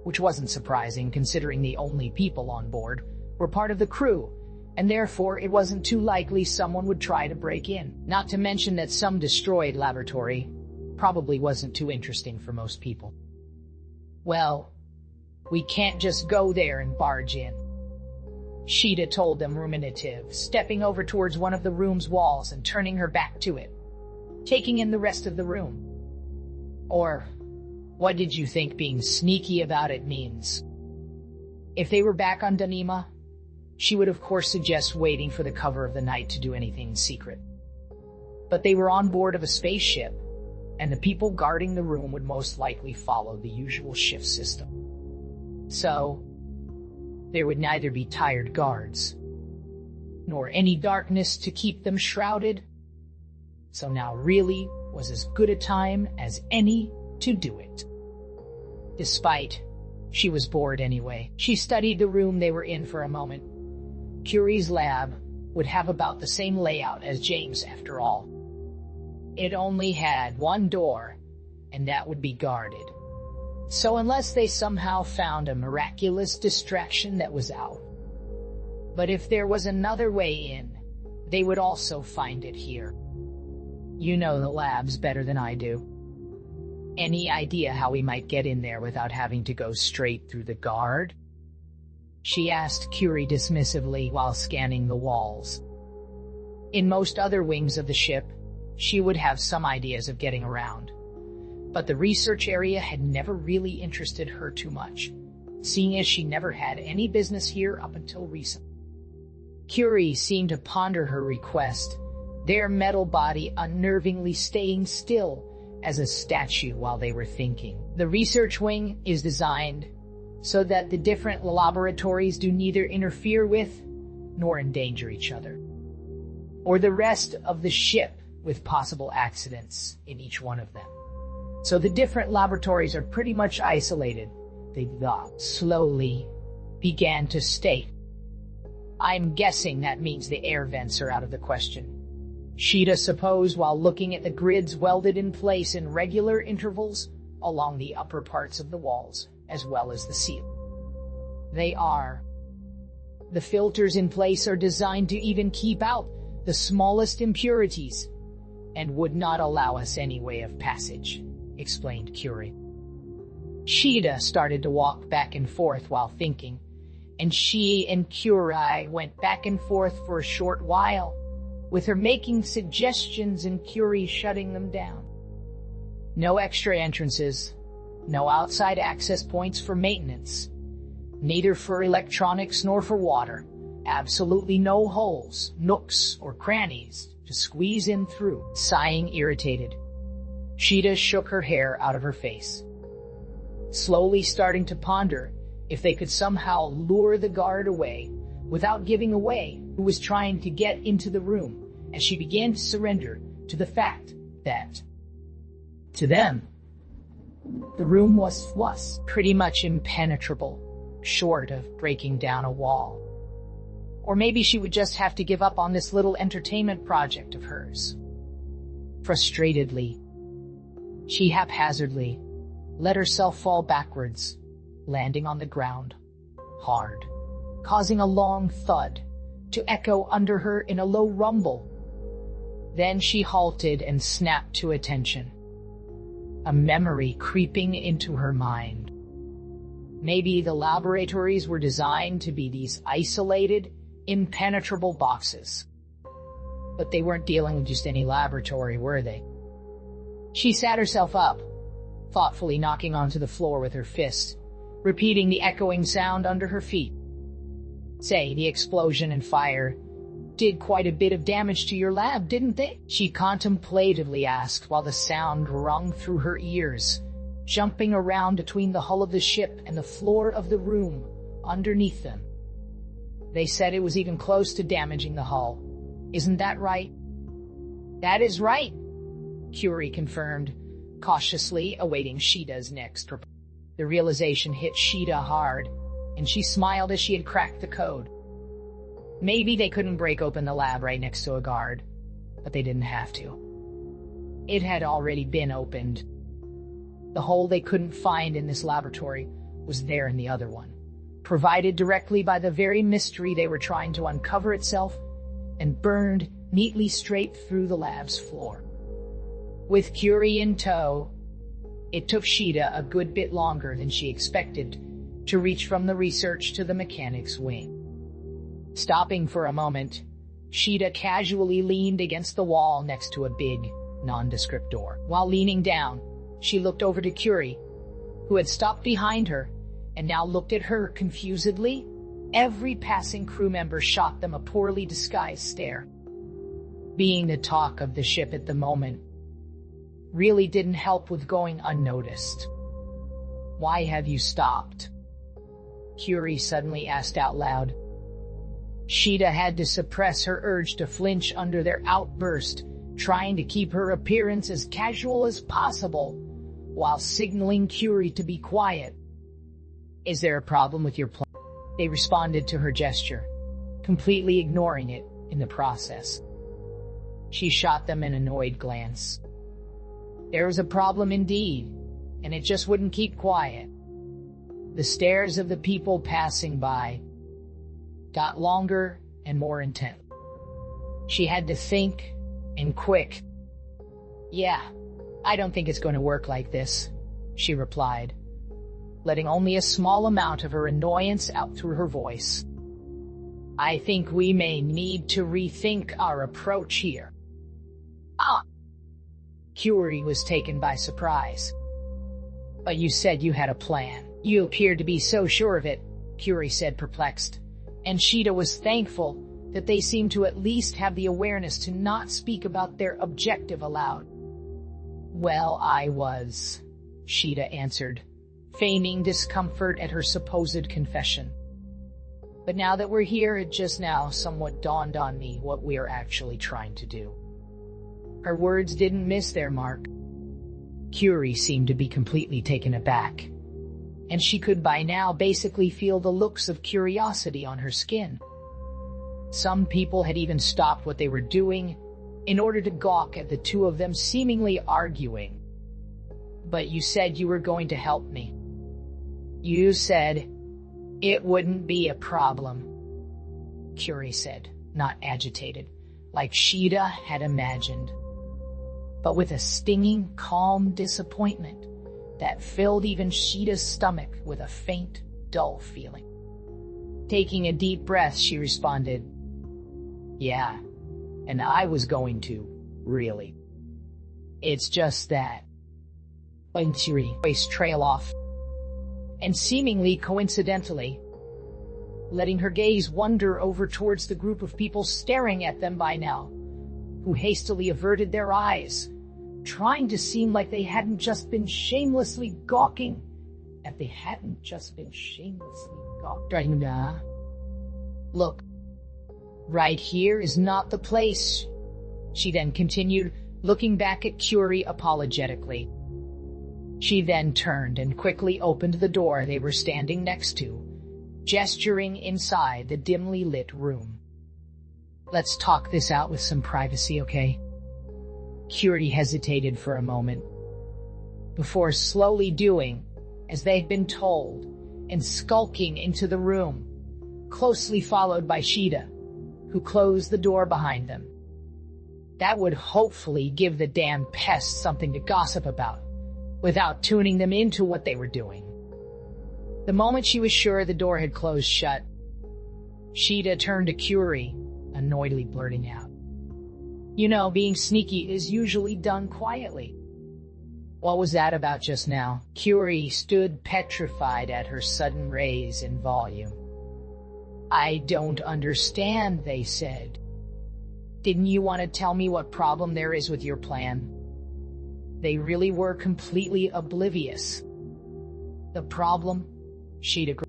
which wasn't surprising considering the only people on board were part of the crew, and therefore it wasn't too likely someone would try to break in. Not to mention that some destroyed laboratory probably wasn't too interesting for most people. Well, we can't just go there and barge in, Sheeta told them ruminative, stepping over towards one of the room's walls and turning her back to it, taking in the rest of the room. Or, what did you think being sneaky about it means? If they were back on Danima, she would of course suggest waiting for the cover of the night to do anything secret. But they were on board of a spaceship, and the people guarding the room would most likely follow the usual shift system. So, there would neither be tired guards, nor any darkness to keep them shrouded. So now really was as good a time as any to do it. Despite she was bored anyway, she studied the room they were in for a moment. Curie's lab would have about the same layout as James after all. It only had one door, and that would be guarded. So unless they somehow found a miraculous distraction that was out. But if there was another way in, they would also find it here. You know the labs better than I do. Any idea how we might get in there without having to go straight through the guard? She asked Curie dismissively while scanning the walls. In most other wings of the ship, she would have some ideas of getting around. But the research area had never really interested her too much, seeing as she never had any business here up until recently. Curie seemed to ponder her request, their metal body unnervingly staying still as a statue while they were thinking. The research wing is designed so that the different laboratories do neither interfere with nor endanger each other, or the rest of the ship with possible accidents in each one of them. So the different laboratories are pretty much isolated, they slowly began to state. I'm guessing that means the air vents are out of the question, Sheeta supposed while looking at the grids welded in place in regular intervals along the upper parts of the walls, as well as the ceiling. They are. The filters in place are designed to even keep out the smallest impurities, and would not allow us any way of passage, explained Curie. Sheeta started to walk back and forth while thinking, and she and Curie went back and forth for a short while, with her making suggestions and Curie shutting them down. No extra entrances, no outside access points for maintenance, neither for electronics nor for water, absolutely no holes, nooks, or crannies to squeeze in through. Sighing irritated, Sheeta shook her hair out of her face, slowly starting to ponder if they could somehow lure the guard away without giving away who was trying to get into the room, as she began to surrender to the fact that, to them, the room was pretty much impenetrable, short of breaking down a wall. Or maybe she would just have to give up on this little entertainment project of hers. Frustratedly, she haphazardly let herself fall backwards, landing on the ground, hard, causing a long thud to echo under her in a low rumble. Then she halted and snapped to attention, a memory creeping into her mind. Maybe the laboratories were designed to be these isolated, impenetrable boxes. But they weren't dealing with just any laboratory, were they? She sat herself up, thoughtfully knocking onto the floor with her fist, repeating the echoing sound under her feet. Say, the explosion and fire did quite a bit of damage to your lab, didn't they? She contemplatively asked while the sound rung through her ears, jumping around between the hull of the ship and the floor of the room underneath them. They said it was even close to damaging the hull. Isn't that right? That is right, Curie confirmed, cautiously awaiting Sheeta's next report. The realization hit Sheeta hard, and she smiled as she had cracked the code. Maybe they couldn't break open the lab right next to a guard, but they didn't have to. It had already been opened. The hole they couldn't find in this laboratory was there in the other one, provided directly by the very mystery they were trying to uncover itself, and burned neatly straight through the lab's floor. With Curie in tow, it took Sheeta a good bit longer than she expected to reach from the research to the mechanics wing. Stopping for a moment, Sheeta casually leaned against the wall next to a big, nondescript door. While leaning down, she looked over to Curie, who had stopped behind her and now looked at her confusedly. Every passing crew member shot them a poorly disguised stare. Being the talk of the ship at the moment really didn't help with going unnoticed. Why have you stopped? Curie suddenly asked out loud. Sheeta had to suppress her urge to flinch under their outburst, trying to keep her appearance as casual as possible, while signaling Curie to be quiet. Is there a problem with your plan? They responded to her gesture, completely ignoring it in the process. She shot them an annoyed glance. There was a problem indeed, and it just wouldn't keep quiet. The stares of the people passing by got longer and more intense. She had to think, and quick. Yeah, I don't think it's going to work like this, she replied, letting only a small amount of her annoyance out through her voice. I think we may need to rethink our approach here. Curie was taken by surprise. But you said you had a plan. You appeared to be so sure of it, Curie said, perplexed, and Sheeta was thankful that they seemed to at least have the awareness to not speak about their objective aloud. Well, I was, Sheeta answered, feigning discomfort at her supposed confession. But now that we're here, it just now somewhat dawned on me what we're actually trying to do. Her words didn't miss their mark. Curie seemed to be completely taken aback, and she could by now basically feel the looks of curiosity on her skin. Some people had even stopped what they were doing in order to gawk at the two of them seemingly arguing. But you said you were going to help me. You said it wouldn't be a problem, Curie said, not agitated, like Sheeta had imagined, but with a stinging, calm disappointment that filled even Sheeta's stomach with a faint, dull feeling. Taking a deep breath, she responded, Yeah, and I was going to, really. It's just that. Curie voice trail off, and seemingly coincidentally, letting her gaze wander over towards the group of people staring at them by now, who hastily averted their eyes, trying to seem like they hadn't just been shamelessly gawking, Look, right here is not the place, she then continued, looking back at Curie apologetically. She then turned and quickly opened the door they were standing next to, gesturing inside the dimly lit room. Let's talk this out with some privacy, okay? Curie hesitated for a moment, before slowly doing as they'd been told and skulking into the room, closely followed by Sheeta, who closed the door behind them. That would hopefully give the damn pests something to gossip about, without tuning them into what they were doing. The moment she was sure the door had closed shut, Sheeta turned to Curie, annoyedly blurting out, You know, being sneaky is usually done quietly. What was that about just now? Curie stood petrified at her sudden raise in volume. I don't understand, they said. Didn't you want to tell me what problem there is with your plan? They really were completely oblivious. The problem, she'd agree,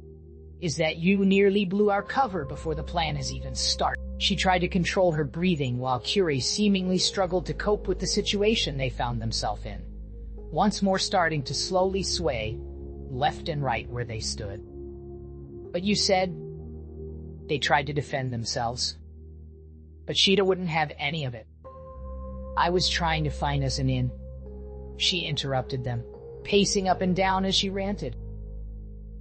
is that you nearly blew our cover before the plan has even started. She tried to control her breathing while Curie seemingly struggled to cope with the situation they found themselves in, once more starting to slowly sway left and right where they stood. But you said they tried to defend themselves. But Sheeta wouldn't have any of it. I was trying to find us an inn. She interrupted them, pacing up and down as she ranted.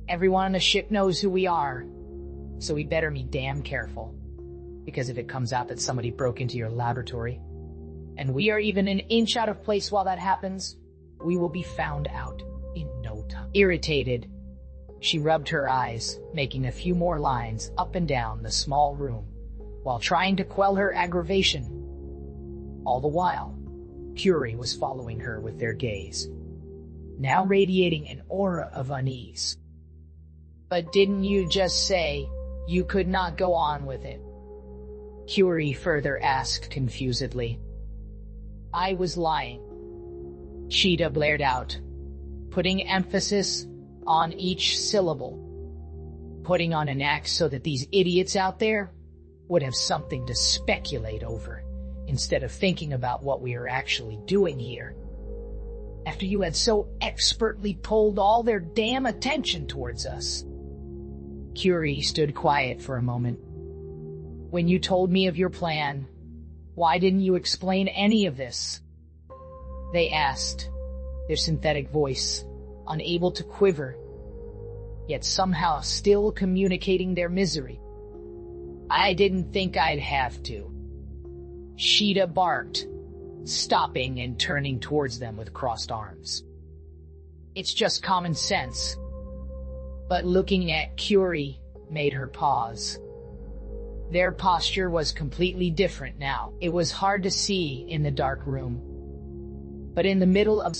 Everyone on the ship knows who we are, so we better be damn careful. Because if it comes out that somebody broke into your laboratory, and we are even an inch out of place while that happens, we will be found out in no time. Irritated, she rubbed her eyes, making a few more lines up and down the small room, while trying to quell her aggravation. All the while, Curie was following her with their gaze, now radiating an aura of unease. But didn't you just say you could not go on with it? Curie further asked confusedly. I was lying, Sheeta blared out, putting emphasis on each syllable, putting on an act so that these idiots out there would have something to speculate over, instead of thinking about what we are actually doing here. After you had so expertly pulled all their damn attention towards us. Curie stood quiet for a moment. When you told me of your plan, why didn't you explain any of this? They asked, their synthetic voice unable to quiver, yet somehow still communicating their misery. I didn't think I'd have to. Sheeta barked, stopping and turning towards them with crossed arms. It's just common sense. But looking at Curie made her pause. Their posture was completely different now. It was hard to see in the dark room. But in the middle of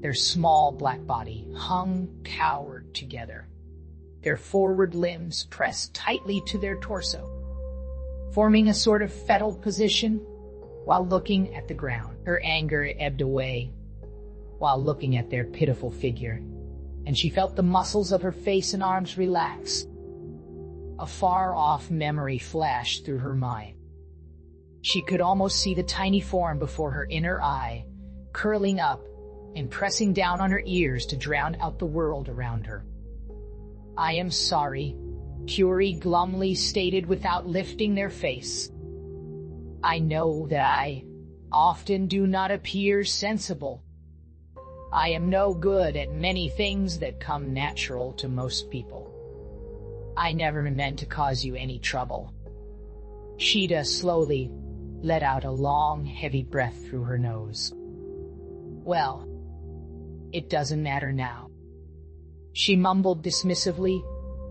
their small black body hung cowered together, their forward limbs pressed tightly to their torso, forming a sort of fetal position while looking at the ground. Her anger ebbed away while looking at their pitiful figure, and she felt the muscles of her face and arms relax. A far-off memory flashed through her mind. She could almost see the tiny form before her inner eye, curling up and pressing down on her ears to drown out the world around her. I am sorry, Curie glumly stated without lifting their face. I know that I often do not appear sensible. I am no good at many things that come natural to most people. I never meant to cause you any trouble. Sheeta slowly let out a long, heavy breath through her nose. Well, it doesn't matter now. She mumbled dismissively,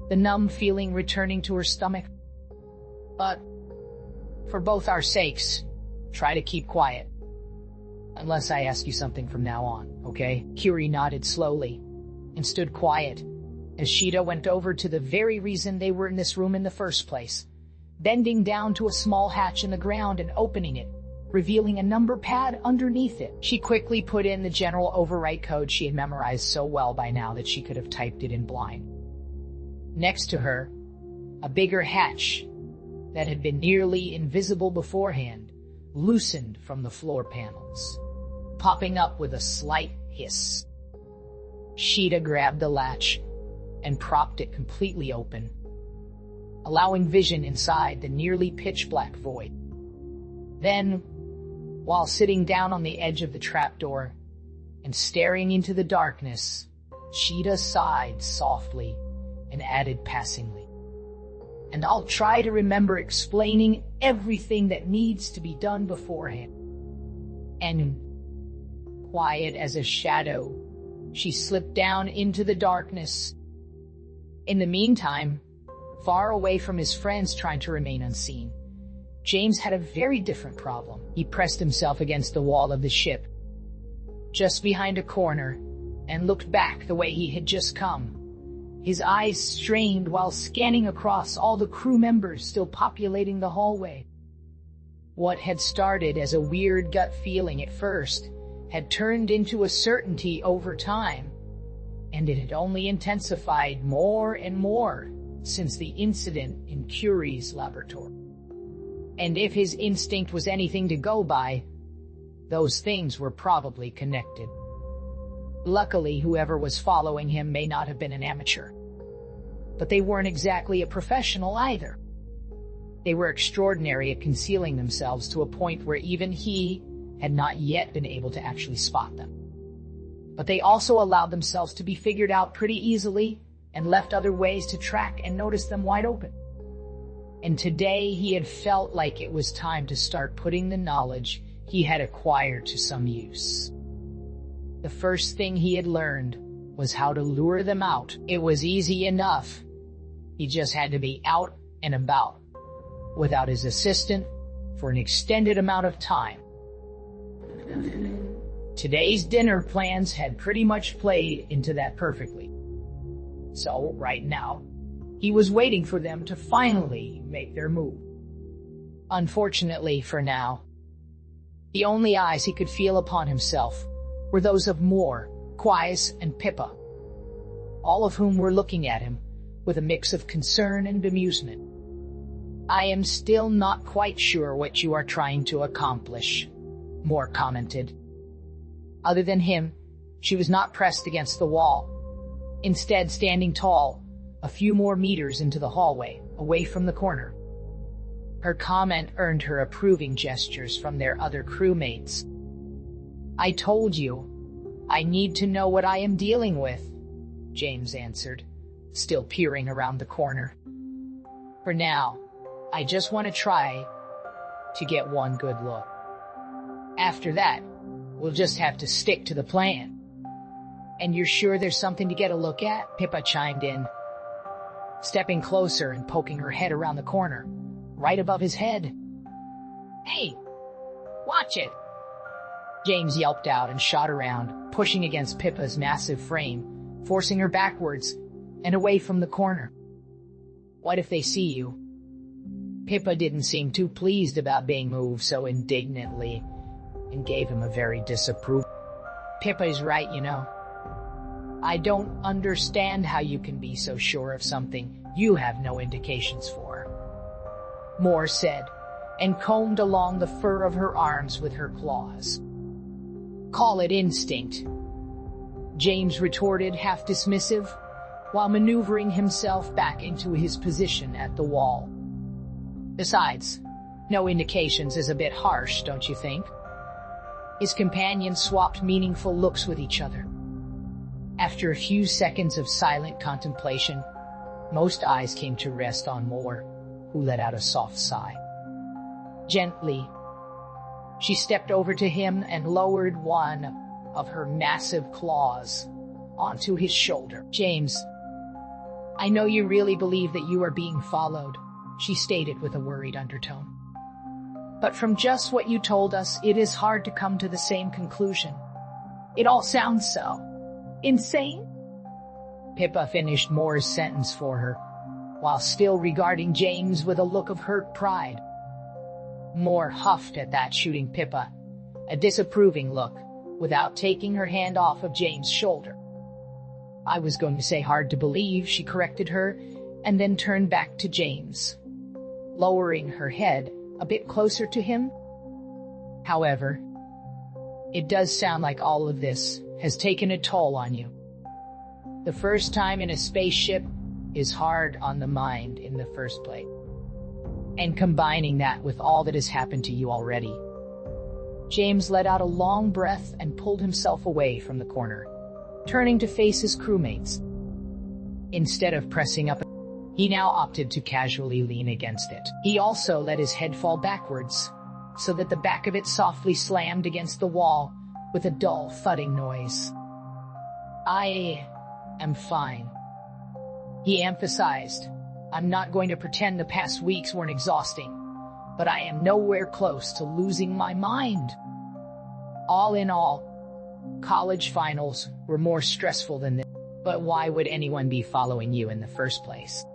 the numb feeling returning to her stomach. But, for both our sakes, try to keep quiet. Unless I ask you something from now on, okay? Curie nodded slowly and stood quiet as Sheeta went over to the very reason they were in this room in the first place, bending down to a small hatch in the ground and opening it, revealing a number pad underneath it. She quickly put in the general overwrite code she had memorized so well by now that she could have typed it in blind. Next to her, a bigger hatch that had been nearly invisible beforehand loosened from the floor panels, popping up with a slight hiss. Sheeta grabbed the latch and propped it completely open, allowing vision inside the nearly pitch-black void. Then, while sitting down on the edge of the trapdoor and staring into the darkness, Sheeta sighed softly and added passingly, and I'll try to remember explaining everything that needs to be done beforehand. And quiet as a shadow, she slipped down into the darkness. In the meantime, far away from his friends trying to remain unseen, James had a very different problem. He pressed himself against the wall of the ship, just behind a corner, and looked back the way he had just come, his eyes strained while scanning across all the crew members still populating the hallway. What had started as a weird gut feeling at first had turned into a certainty over time, and it had only intensified more and more since the incident in Curie's laboratory. And if his instinct was anything to go by, those things were probably connected. Luckily, whoever was following him may not have been an amateur, but they weren't exactly a professional either. They were extraordinary at concealing themselves to a point where even he had not yet been able to actually spot them. But they also allowed themselves to be figured out pretty easily and left other ways to track and notice them wide open. And today he had felt like it was time to start putting the knowledge he had acquired to some use. The first thing he had learned was how to lure them out. It was easy enough. He just had to be out and about without his assistant for an extended amount of time. Today's dinner plans had pretty much played into that perfectly. So, right now, he was waiting for them to finally make their move. Unfortunately for now, the only eyes he could feel upon himself were those of Moore, Quies, and Pippa, all of whom were looking at him with a mix of concern and amusement. "I am still not quite sure what you are trying to accomplish," Moore commented. Other than him, she was not pressed against the wall, instead standing tall, a few more meters into the hallway, away from the corner. Her comment earned her approving gestures from their other crewmates. "I told you, I need to know what I am dealing with," James answered, still peering around the corner. "For now, I just want to try to get one good look. After that, we'll just have to stick to the plan." "And you're sure there's something to get a look at?" Pippa chimed in, stepping closer and poking her head around the corner, right above his head. "Hey, watch it!" James yelped out and shot around, pushing against Pippa's massive frame, forcing her backwards and away from the corner. "What if they see you?" Pippa didn't seem too pleased about being moved so indignantly and gave him a very disapproving. "Pippa's right, you know. I don't understand how you can be so sure of something you have no indications for," Moore said, and combed along the fur of her arms with her claws. "Call it instinct," James retorted, half dismissive, while maneuvering himself back into his position at the wall. "Besides, no indications is a bit harsh, don't you think?" His companions swapped meaningful looks with each other. After a few seconds of silent contemplation, most eyes came to rest on Moore, who let out a soft sigh. Gently, she stepped over to him and lowered one of her massive claws onto his shoulder. "James, I know you really believe that you are being followed," she stated with a worried undertone. "But from just what you told us, it is hard to come to the same conclusion. It all sounds so insane." Pippa finished Moore's sentence for her, while still regarding James with a look of hurt pride. Moore huffed at that, shooting Pippa a disapproving look, without taking her hand off of James' shoulder. "I was going to say hard to believe," she corrected her, and then turned back to James, lowering her head a bit closer to him. "However, it does sound like all of this has taken a toll on you. The first time in a spaceship is hard on the mind in the first place. And combining that with all that has happened to you already." James let out a long breath and pulled himself away from the corner, turning to face his crewmates. Instead of pressing up, he now opted to casually lean against it. He also let his head fall backwards, so that the back of it softly slammed against the wall with a dull thudding noise. "I am fine," he emphasized. "I'm not going to pretend the past weeks weren't exhausting, but I am nowhere close to losing my mind. All in all, college finals were more stressful than this. But why would anyone be following you in the first place?"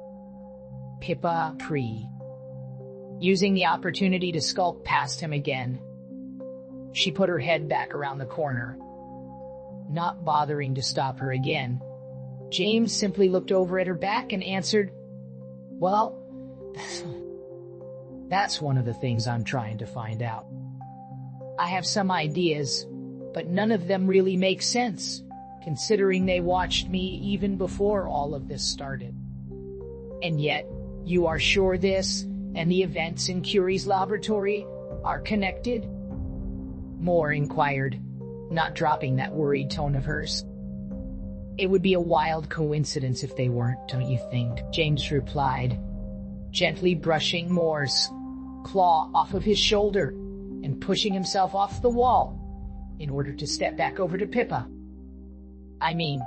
Pippa Using the opportunity to skulk past him again, she put her head back around the corner. Not bothering to stop her again, James simply looked over at her back and answered, "Well, that's one of the things I'm trying to find out. I have some ideas, but none of them really make sense, considering they watched me even before all of this started. And yet, you are sure this and the events in Curie's laboratory are connected?" Moore inquired, not dropping that worried tone of hers. "It would be a wild coincidence if they weren't, don't you think?" James replied, gently brushing Moore's claw off of his shoulder and pushing himself off the wall in order to step back over to Pippa. "I mean,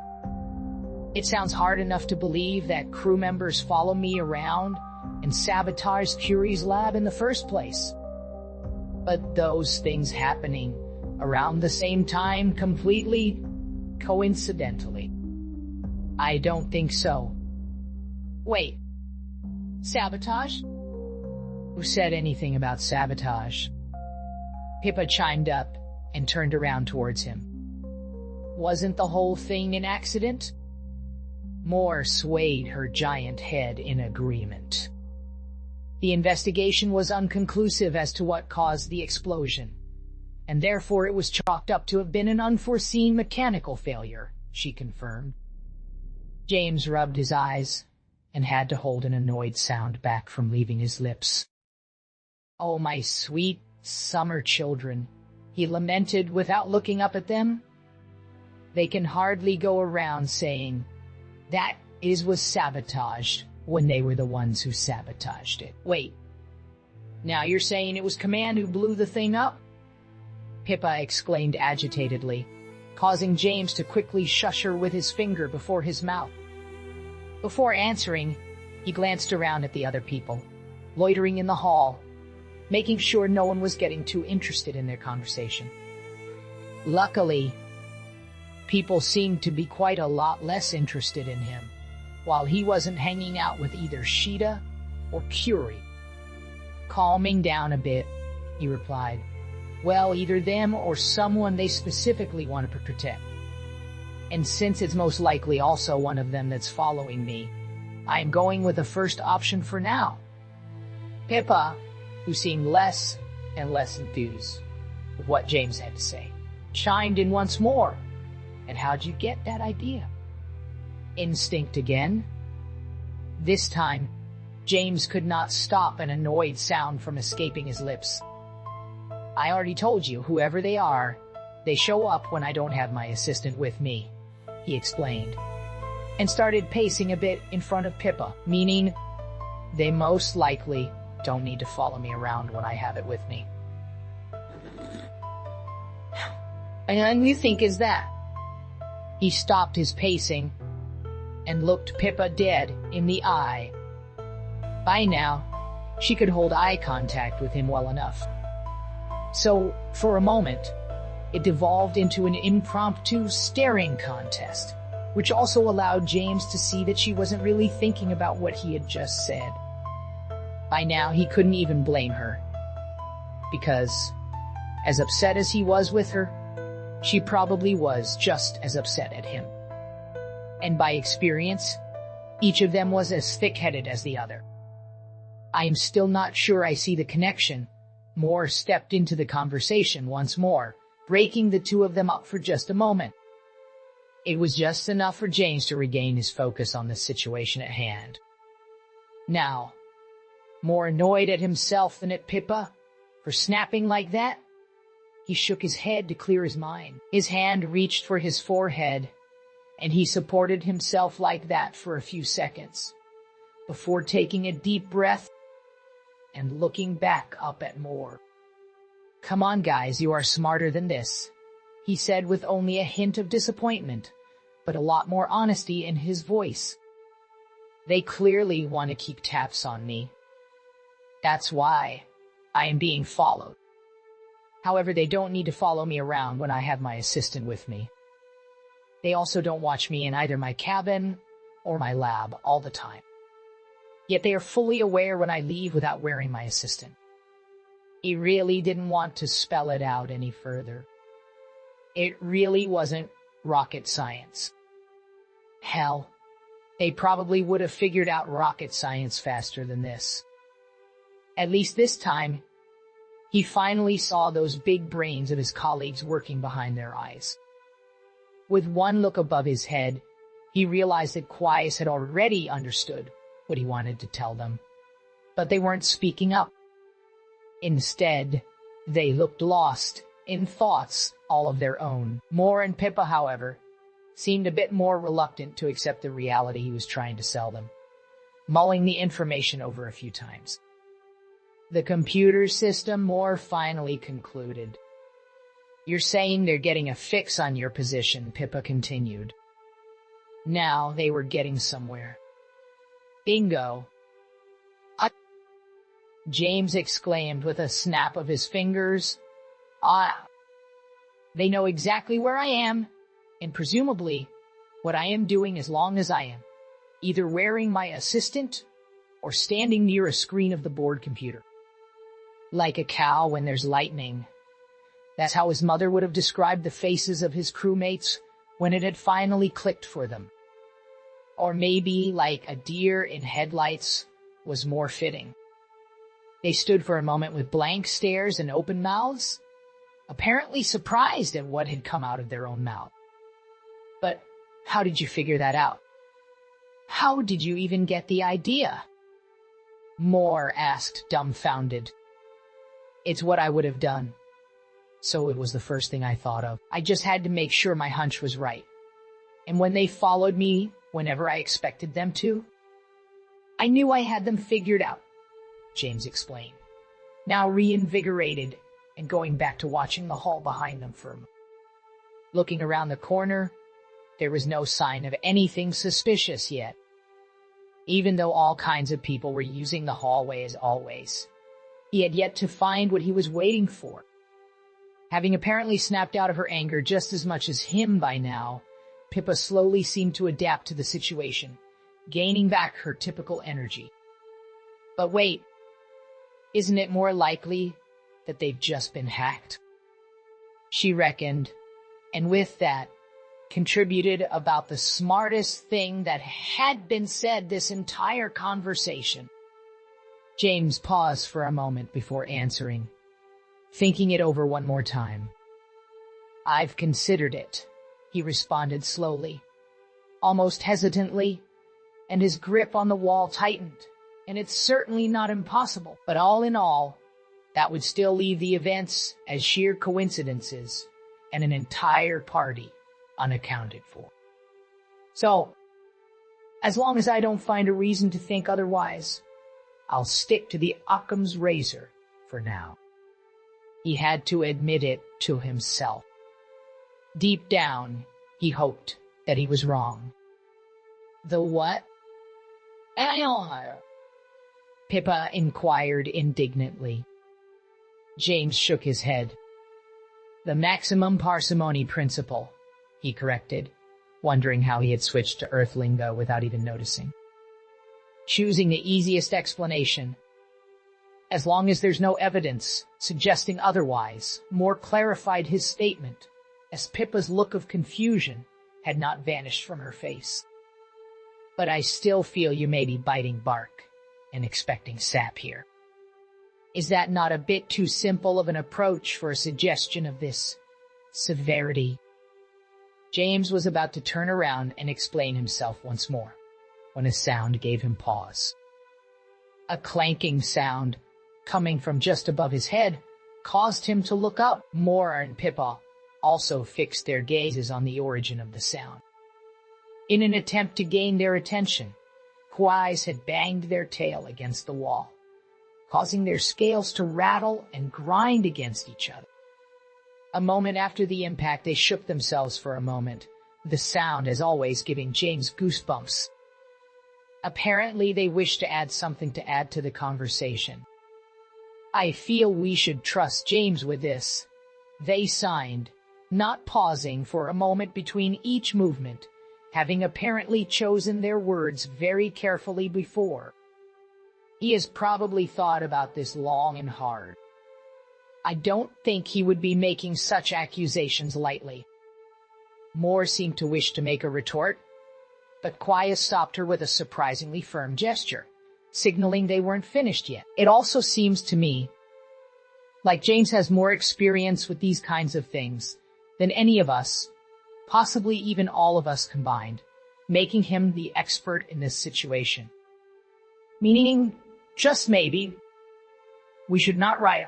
it sounds hard enough to believe that crew members follow me around and sabotage Curie's lab in the first place. But those things happening around the same time completely coincidentally? I don't think so." "Wait, sabotage? Who said anything about sabotage?" Pippa chimed up and turned around towards him. "Wasn't the whole thing an accident?" Moore swayed her giant head in agreement. "The investigation was unconclusive as to what caused the explosion, and therefore it was chalked up to have been an unforeseen mechanical failure," she confirmed. James rubbed his eyes and had to hold an annoyed sound back from leaving his lips. "Oh, my sweet summer children," he lamented without looking up at them. "They can hardly go around saying that was sabotaged when they were the ones who sabotaged it. Wait, now you're saying it was Command who blew the thing up?" Pippa exclaimed agitatedly, causing James to quickly shush her with his finger before his mouth. Before answering, he glanced around at the other people, loitering in the hall, making sure no one was getting too interested in their conversation. Luckily, people seemed to be quite a lot less interested in him, while he wasn't hanging out with either Sheeta or Curie. "Calming down a bit," he replied. "Well, either them or someone they specifically want to protect. And since it's most likely also one of them that's following me, I am going with the first option for now." Pippa, who seemed less and less enthused with what James had to say, chimed in once more. "And how'd you get that idea?" "Instinct again." This time, James could not stop an annoyed sound from escaping his lips. "I already told you, whoever they are, they show up when I don't have my assistant with me," he explained, and started pacing a bit in front of Pippa, meaning they most likely don't need to follow me around when I have it with me. "And you think is that?" He stopped his pacing and looked Pippa dead in the eye. By now, she could hold eye contact with him well enough. So, for a moment, it devolved into an impromptu staring contest, which also allowed James to see that she wasn't really thinking about what he had just said. By now, he couldn't even blame her, because, as upset as he was with her, she probably was just as upset at him. And by experience, each of them was as thick-headed as the other. "I am still not sure I see the connection." Moore stepped into the conversation once more, breaking the two of them up for just a moment. It was just enough for James to regain his focus on the situation at hand. Now, more annoyed at himself than at Pippa for snapping like that, he shook his head to clear his mind. His hand reached for his forehead, and he supported himself like that for a few seconds, before taking a deep breath and looking back up at Moore. "Come on, guys, you are smarter than this," he said with only a hint of disappointment, but a lot more honesty in his voice. "They clearly want to keep tabs on me. That's why I am being followed. However, they don't need to follow me around when I have my assistant with me. They also don't watch me in either my cabin or my lab all the time. Yet they are fully aware when I leave without wearing my assistant. He really didn't want to spell it out any further. It really wasn't rocket science. Hell, they probably would have figured out rocket science faster than this. At least this time, he finally saw those big brains of his colleagues working behind their eyes. With one look above his head, he realized that Quies had already understood what he wanted to tell them, but they weren't speaking up. Instead, they looked lost in thoughts all of their own. Moore and Pippa, however, seemed a bit more reluctant to accept the reality he was trying to sell them, mulling the information over a few times. The computer system, Moore finally concluded. You're saying they're getting a fix on your position, Pippa continued. Now they were getting somewhere. Bingo! James exclaimed with a snap of his fingers. They know exactly where I am, and presumably what I am doing as long as I am either wearing my assistant or standing near a screen of the board computer. Like a cow when there's lightning. That's how his mother would have described the faces of his crewmates when it had finally clicked for them. Or maybe like a deer in headlights was more fitting. They stood for a moment with blank stares and open mouths, apparently surprised at what had come out of their own mouth. But how did you figure that out? How did you even get the idea? Moore asked, dumbfounded. It's what I would have done. So it was the first thing I thought of. I just had to make sure my hunch was right. And when they followed me whenever I expected them to, I knew I had them figured out, James explained, now reinvigorated and going back to watching the hall behind them for a moment. Looking around the corner, there was no sign of anything suspicious yet. Even though all kinds of people were using the hallway as always, he had yet to find what he was waiting for. Having apparently snapped out of her anger just as much as him by now, Pippa slowly seemed to adapt to the situation, gaining back her typical energy. But wait, isn't it more likely that they've just been hacked? She reckoned, and with that, contributed about the smartest thing that had been said this entire conversation. James paused for a moment before answering, thinking it over one more time. I've considered it, he responded slowly, almost hesitantly, and his grip on the wall tightened. And it's certainly not impossible, but all in all, that would still leave the events as sheer coincidences and an entire party unaccounted for. So, as long as I don't find a reason to think otherwise, I'll stick to the Occam's razor for now. He had to admit it to himself. Deep down, he hoped that he was wrong. The what? Pippa inquired indignantly. James shook his head. The maximum parsimony principle, he corrected, wondering how he had switched to Earth lingo without even noticing. Choosing the easiest explanation. As long as there's no evidence suggesting otherwise, Moore clarified his statement, as Pippa's look of confusion had not vanished from her face. But I still feel you may be biting bark and expecting sap here. Is that not a bit too simple of an approach for a suggestion of this severity? James was about to turn around and explain himself once more, when a sound gave him pause. A clanking sound, coming from just above his head, caused him to look up. Moore and Pippa also fixed their gazes on the origin of the sound. In an attempt to gain their attention, Quies had banged their tail against the wall, causing their scales to rattle and grind against each other. A moment after the impact, they shook themselves for a moment, the sound, as always, giving James goosebumps. Apparently, they wished to add something to the conversation. I feel we should trust James with this, they signed, not pausing for a moment between each movement, having apparently chosen their words very carefully before. He has probably thought about this long and hard. I don't think he would be making such accusations lightly. Moore seemed to wish to make a retort, but Quiet stopped her with a surprisingly firm gesture, signaling they weren't finished yet. It also seems to me like James has more experience with these kinds of things than any of us, possibly even all of us combined, making him the expert in this situation. Meaning, just maybe, we should not write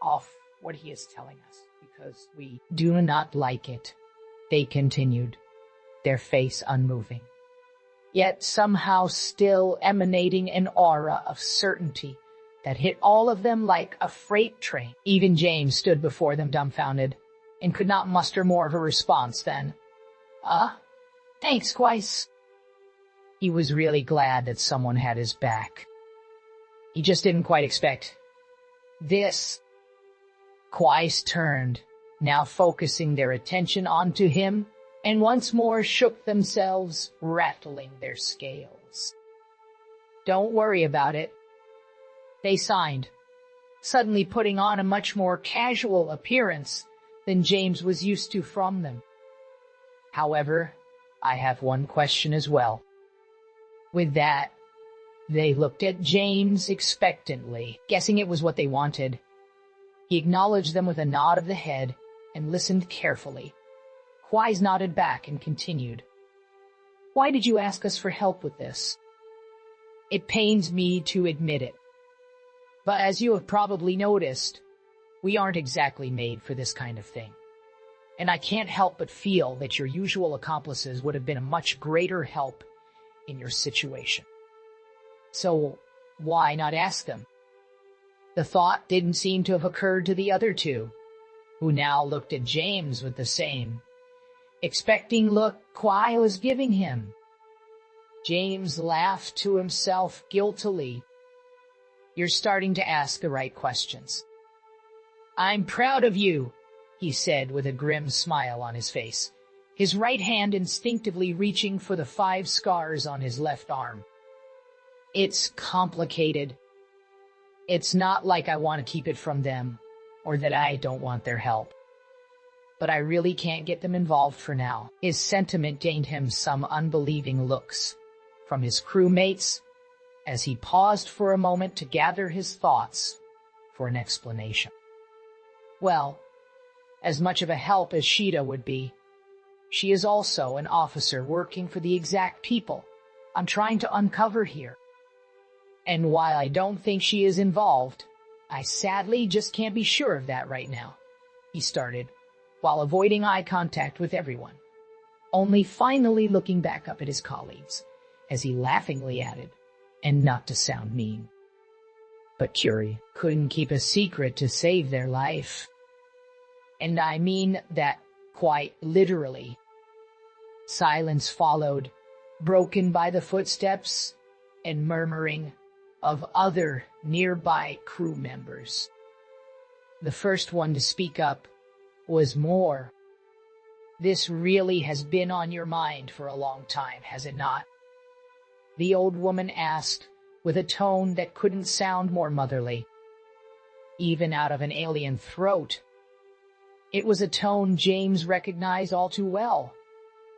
off what he is telling us, because we do not like it, they continued, their face unmoving, yet somehow still emanating an aura of certainty that hit all of them like a freight train. Even James stood before them dumbfounded, and could not muster more of a response than, thanks, Quais. He was really glad that someone had his back. He just didn't quite expect this. Quais turned, now focusing their attention onto him, and once more shook themselves, rattling their scales. Don't worry about it, they signed, suddenly putting on a much more casual appearance than James was used to from them. However, I have one question as well. With that, they looked at James expectantly, guessing it was what they wanted. He acknowledged them with a nod of the head and listened carefully. Quais nodded back and continued. Why did you ask us for help with this? It pains me to admit it, but as you have probably noticed, we aren't exactly made for this kind of thing. And I can't help but feel that your usual accomplices would have been a much greater help in your situation. So why not ask them? The thought didn't seem to have occurred to the other two, who now looked at James with the same expecting look Quai was giving him. James laughed to himself guiltily. You're starting to ask the right questions. I'm proud of you, he said with a grim smile on his face, his right hand instinctively reaching for the 5 scars on his left arm. It's complicated. It's not like I want to keep it from them, or that I don't want their help. But I really can't get them involved for now. His sentiment gained him some unbelieving looks from his crewmates as he paused for a moment to gather his thoughts for an explanation. Well, as much of a help as Sheeta would be, she is also an officer working for the exact people I'm trying to uncover here. And while I don't think she is involved, I sadly just can't be sure of that right now, he started, while avoiding eye contact with everyone, only finally looking back up at his colleagues as he laughingly added, and not to sound mean, but Curie couldn't keep a secret to save their life. And I mean that quite literally. Silence followed, broken by the footsteps and murmuring of other nearby crew members. The first one to speak up was Moore. This really has been on your mind for a long time, has it not? The old woman asked, with a tone that couldn't sound more motherly, even out of an alien throat. It was a tone James recognized all too well,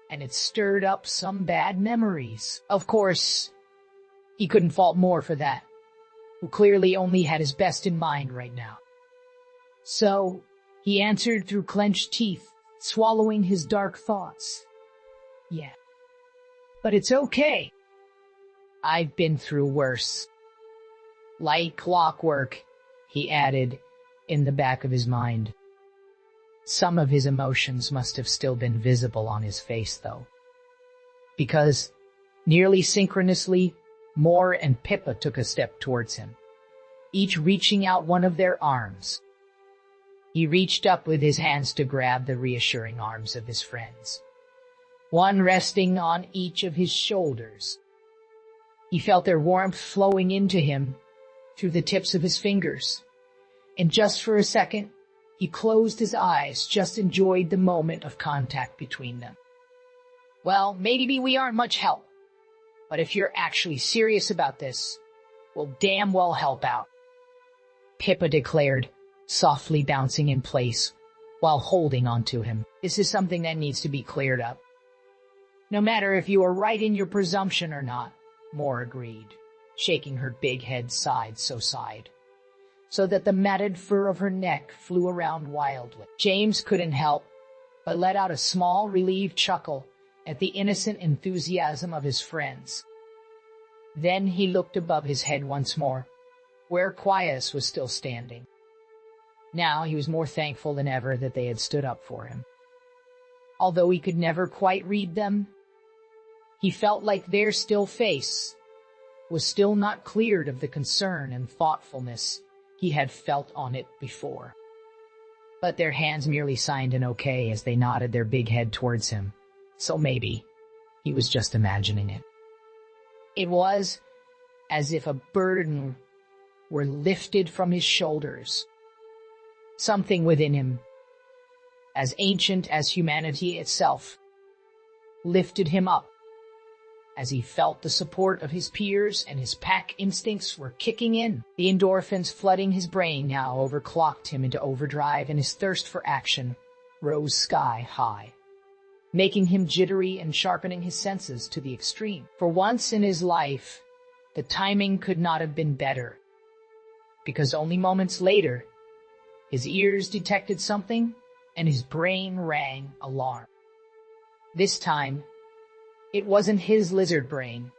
and it stirred up some bad memories. Of course, he couldn't fault Moore for that, who clearly only had his best in mind right now. So, he answered through clenched teeth, swallowing his dark thoughts. Yeah, but it's okay. I've been through worse. Like clockwork, he added, in the back of his mind. Some of his emotions must have still been visible on his face, though. Because, nearly synchronously, Moore and Pippa took a step towards him, each reaching out one of their arms. He reached up with his hands to grab the reassuring arms of his friends, one resting on each of his shoulders. He felt their warmth flowing into him through the tips of his fingers, and just for a second, he closed his eyes, just enjoyed the moment of contact between them. Well, maybe we aren't much help, but if you're actually serious about this, will damn well help out," Pippa declared, softly bouncing in place while holding onto him. "This is something that needs to be cleared up. No matter if you are right in your presumption or not," Moore agreed, shaking her big head side so that the matted fur of her neck flew around wildly. James couldn't help but let out a small, relieved chuckle at the innocent enthusiasm of his friends. Then he looked above his head once more, where Quias was still standing. Now he was more thankful than ever that they had stood up for him. Although he could never quite read them, he felt like their still face was still not cleared of the concern and thoughtfulness he had felt on it before. But their hands merely signed an okay as they nodded their big head towards him, so maybe he was just imagining it. It was as if a burden were lifted from his shoulders. Something within him, as ancient as humanity itself, lifted him up as he felt the support of his peers and his pack instincts were kicking in. The endorphins flooding his brain now overclocked him into overdrive, and his thirst for action rose sky high, making him jittery and sharpening his senses to the extreme. For once in his life, the timing could not have been better, because only moments later, his ears detected something and his brain rang alarm. This time, it wasn't his lizard brain,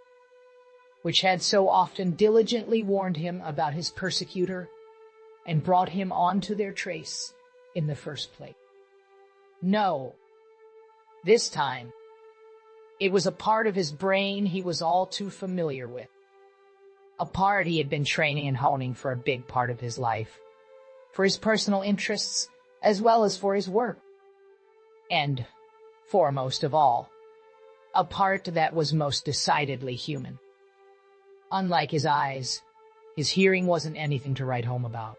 which had so often diligently warned him about his persecutor and brought him onto their trace in the first place. No, this time, it was a part of his brain he was all too familiar with, a part he had been training and honing for a big part of his life, for his personal interests as well as for his work, and, foremost of all, a part that was most decidedly human. Unlike his eyes, his hearing wasn't anything to write home about.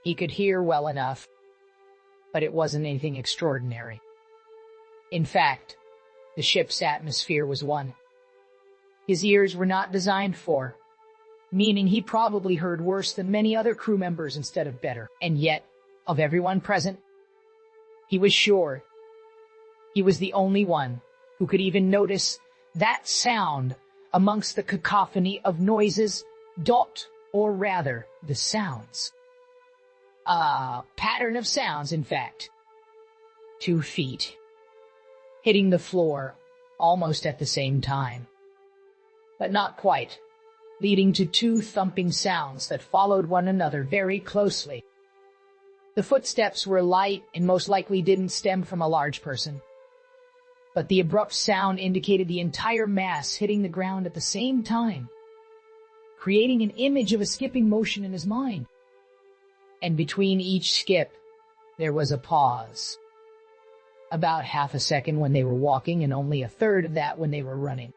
He could hear well enough, but it wasn't anything extraordinary. In fact, the ship's atmosphere was one his ears were not designed for, meaning he probably heard worse than many other crew members instead of better. And yet, of everyone present, he was sure he was the only one who could even notice that sound amongst the cacophony of noises, or rather, the sounds. A pattern of sounds, in fact. 2 feet, hitting the floor almost at the same time. But not quite, leading to 2 thumping sounds that followed one another very closely. The footsteps were light and most likely didn't stem from a large person, but the abrupt sound indicated the entire mass hitting the ground at the same time, creating an image of a skipping motion in his mind. And between each skip, there was a pause. About half a second when they were walking and only a third of that when they were running.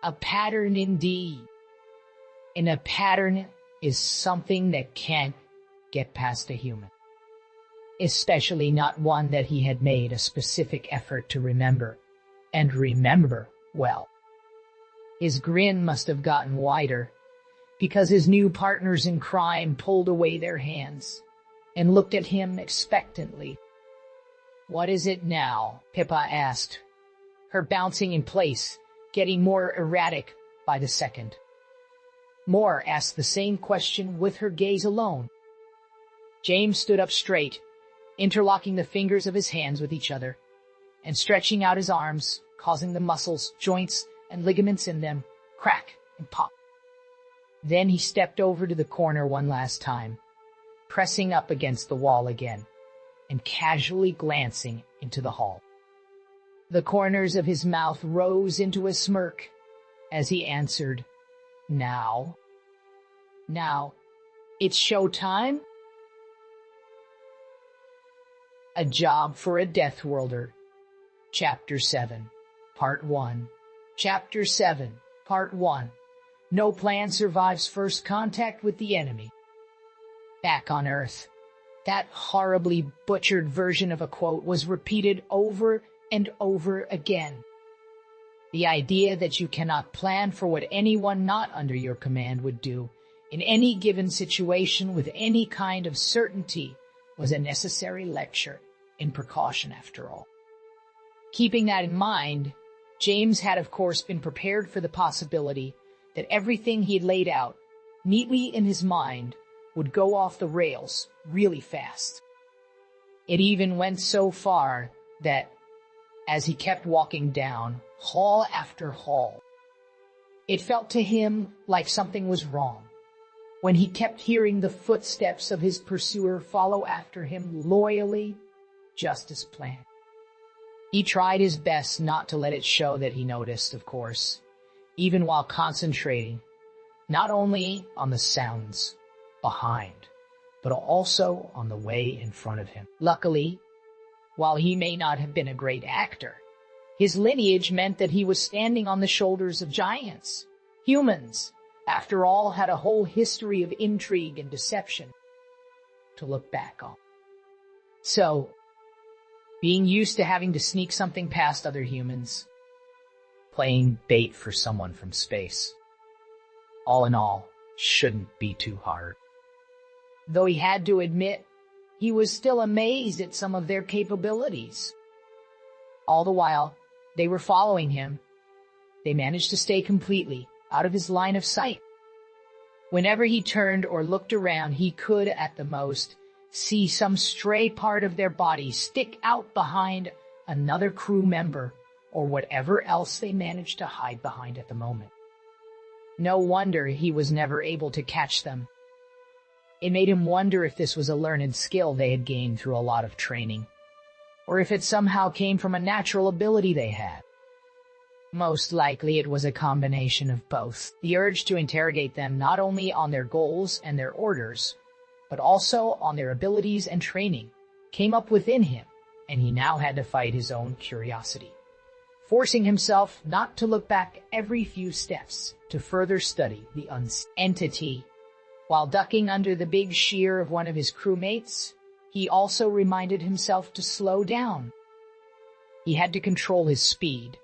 A pattern indeed. And a pattern is something that can't get past a human, especially not one that he had made a specific effort to remember, and remember well. His grin must have gotten wider, because his new partners in crime pulled away their hands and looked at him expectantly. "What is it now?" Pippa asked, her bouncing in place getting more erratic by the second. Moore asked the same question with her gaze alone. James stood up straight, interlocking the fingers of his hands with each other, and stretching out his arms, causing the muscles, joints, and ligaments in them crack and pop. Then he stepped over to the corner one last time, pressing up against the wall again, and casually glancing into the hall. The corners of his mouth rose into a smirk as he answered, Now, it's showtime?" A Job for a Deathworlder, Chapter 7, Part 1. Chapter 7, Part 1. No plan survives first contact with the enemy. Back on Earth, that horribly butchered version of a quote was repeated over and over again. The idea that you cannot plan for what anyone not under your command would do in any given situation with any kind of certainty was a necessary lecture in precaution after all. Keeping that in mind, James had of course been prepared for the possibility that everything he had laid out neatly in his mind would go off the rails really fast. It even went so far that, as he kept walking down hall after hall, it felt to him like something was wrong when he kept hearing the footsteps of his pursuer follow after him loyally, just as planned. He tried his best not to let it show that he noticed, of course, even while concentrating not only on the sounds behind, but also on the way in front of him. Luckily, while he may not have been a great actor, his lineage meant that he was standing on the shoulders of giants. Humans, after all, had a whole history of intrigue and deception to look back on. So, being used to having to sneak something past other humans, playing bait for someone from space, all in all, shouldn't be too hard. Though he had to admit, he was still amazed at some of their capabilities. All the while, they were following him. They managed to stay completely out of his line of sight. Whenever he turned or looked around, he could, at the most, see some stray part of their body stick out behind another crew member or whatever else they managed to hide behind at the moment. No wonder he was never able to catch them. It made him wonder if this was a learned skill they had gained through a lot of training, or if it somehow came from a natural ability they had. Most likely it was a combination of both. The urge to interrogate them not only on their goals and their orders, but also on their abilities and training, came up within him, and he now had to fight his own curiosity, forcing himself not to look back every few steps to further study the unseen entity. While ducking under the big sheer of one of his crewmates, he also reminded himself to slow down. He had to control his speed,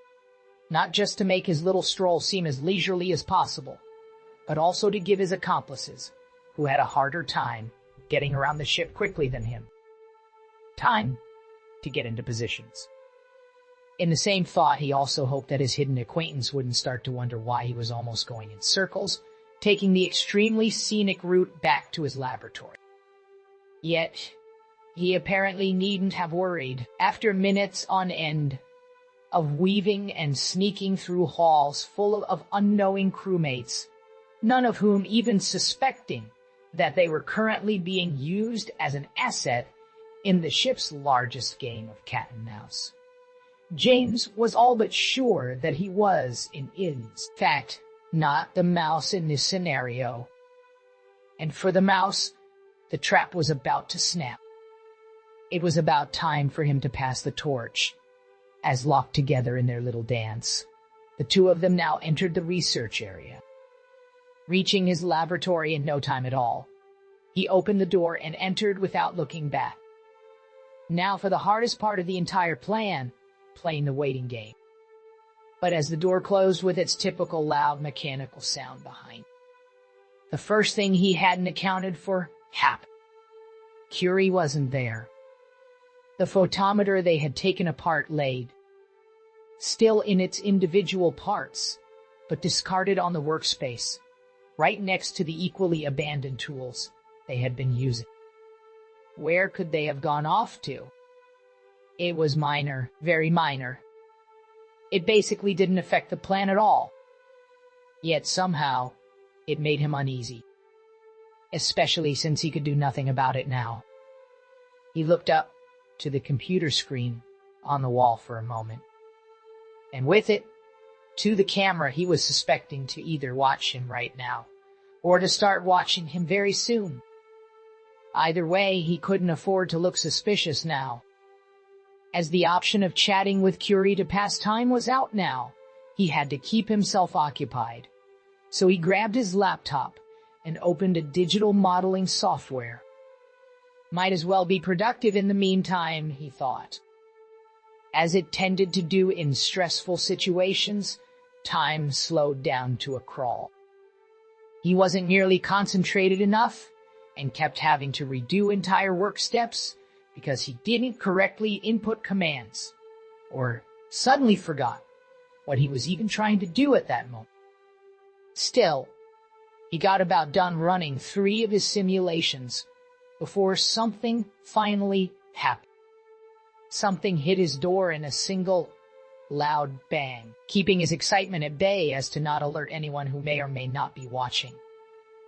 not just to make his little stroll seem as leisurely as possible, but also to give his accomplices, who had a harder time getting around the ship quickly than him, time to get into positions. In the same thought, he also hoped that his hidden acquaintance wouldn't start to wonder why he was almost going in circles, taking the extremely scenic route back to his laboratory. Yet, he apparently needn't have worried. After minutes on end of weaving and sneaking through halls full of unknowing crewmates, none of whom even suspecting that they were currently being used as an asset in the ship's largest game of cat and mouse, James was all but sure that he was, in fact, not the mouse in this scenario. And for the mouse, the trap was about to snap. It was about time for him to pass the torch. As locked together in their little dance, the two of them now entered the research area. Reaching his laboratory in no time at all, he opened the door and entered without looking back. Now for the hardest part of the entire plan, playing the waiting game. But as the door closed with its typical loud mechanical sound behind, the first thing he hadn't accounted for happened. Curie wasn't there. The photometer they had taken apart laid, still in its individual parts, but discarded on the workspace, right next to the equally abandoned tools they had been using. Where could they have gone off to? It was minor, very minor. It basically didn't affect the plan at all. Yet somehow, it made him uneasy, especially since he could do nothing about it now. He looked up to the computer screen on the wall for a moment, and with it, to the camera he was suspecting to either watch him right now, or to start watching him very soon. Either way, he couldn't afford to look suspicious now. As the option of chatting with Curie to pass time was out now, he had to keep himself occupied. So he grabbed his laptop and opened a digital modeling software. Might as well be productive in the meantime, he thought. As it tended to do in stressful situations, time slowed down to a crawl. He wasn't nearly concentrated enough and kept having to redo entire work steps because he didn't correctly input commands or suddenly forgot what he was even trying to do at that moment. Still, he got about done running 3 of his simulations before something finally happened. Something hit his door in a single, loud bang, keeping his excitement at bay as to not alert anyone who may or may not be watching.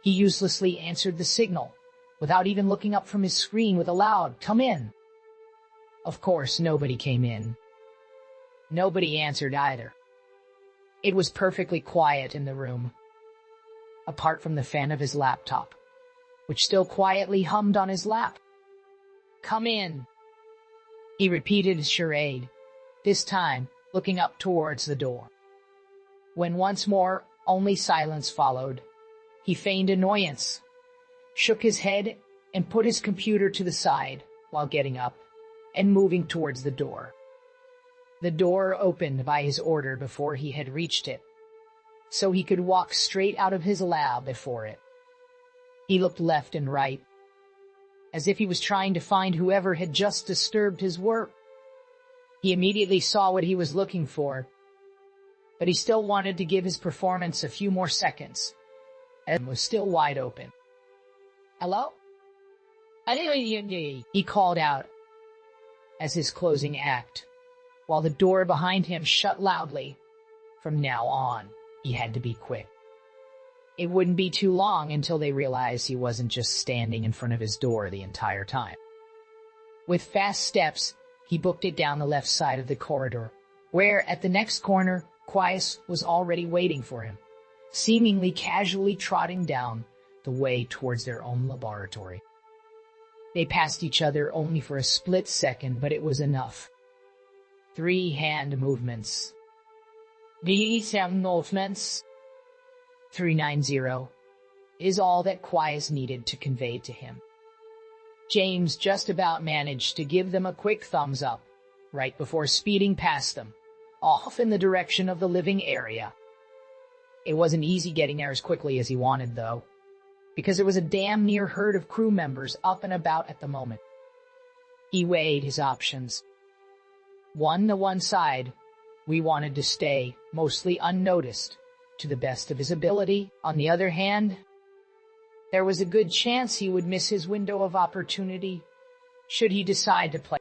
He uselessly answered the signal, without even looking up from his screen with a loud, "Come in." Of course, nobody came in. Nobody answered either. It was perfectly quiet in the room, apart from the fan of his laptop, which still quietly hummed on his lap. "Come in," he repeated his charade, this time looking up towards the door. When once more only silence followed, he feigned annoyance, shook his head, and put his computer to the side while getting up and moving towards the door. The door opened by his order before he had reached it, so he could walk straight out of his lab before it. He looked left and right, as if he was trying to find whoever had just disturbed his work. He immediately saw what he was looking for, but he still wanted to give his performance a few more seconds, and was still wide open. "Hello?" he called out as his closing act, while the door behind him shut loudly. From now on, he had to be quick. It wouldn't be too long until they realized he wasn't just standing in front of his door the entire time. With fast steps, he booked it down the left side of the corridor, where, at the next corner, Quies was already waiting for him, seemingly casually trotting down the way towards their own laboratory. They passed each other only for a split second, but it was enough. 3 hand movements. These movements. 390 is all that Quies needed to convey to him. James just about managed to give them a quick thumbs up, right before speeding past them, off in the direction of the living area. It wasn't easy getting there as quickly as he wanted, though, because there was a damn near herd of crew members up and about at the moment. He weighed his options. To one side, we wanted to stay mostly unnoticed, to the best of his ability. On the other hand, there was a good chance he would miss his window of opportunity should he decide to play.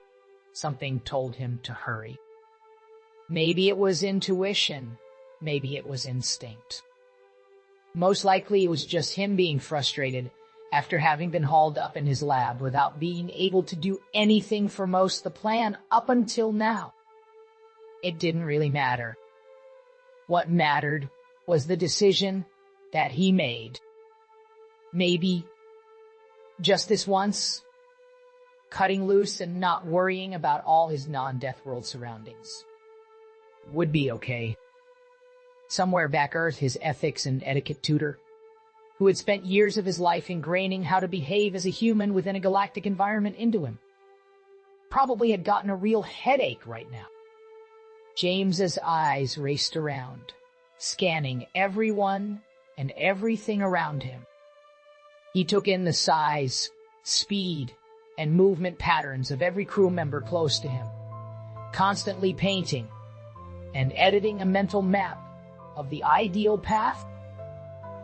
Something told him to hurry. Maybe it was intuition, maybe it was instinct. Most likely it was just him being frustrated after having been hauled up in his lab without being able to do anything for most of the plan up until now. It didn't really matter. What mattered was the decision that he made. Maybe, just this once, cutting loose and not worrying about all his non-death world surroundings would be okay. Somewhere back Earth, his ethics and etiquette tutor, who had spent years of his life ingraining how to behave as a human within a galactic environment into him, probably had gotten a real headache right now. James's eyes raced around, scanning everyone and everything around him. He took in the size, speed, and movement patterns of every crew member close to him, constantly painting and editing a mental map of the ideal path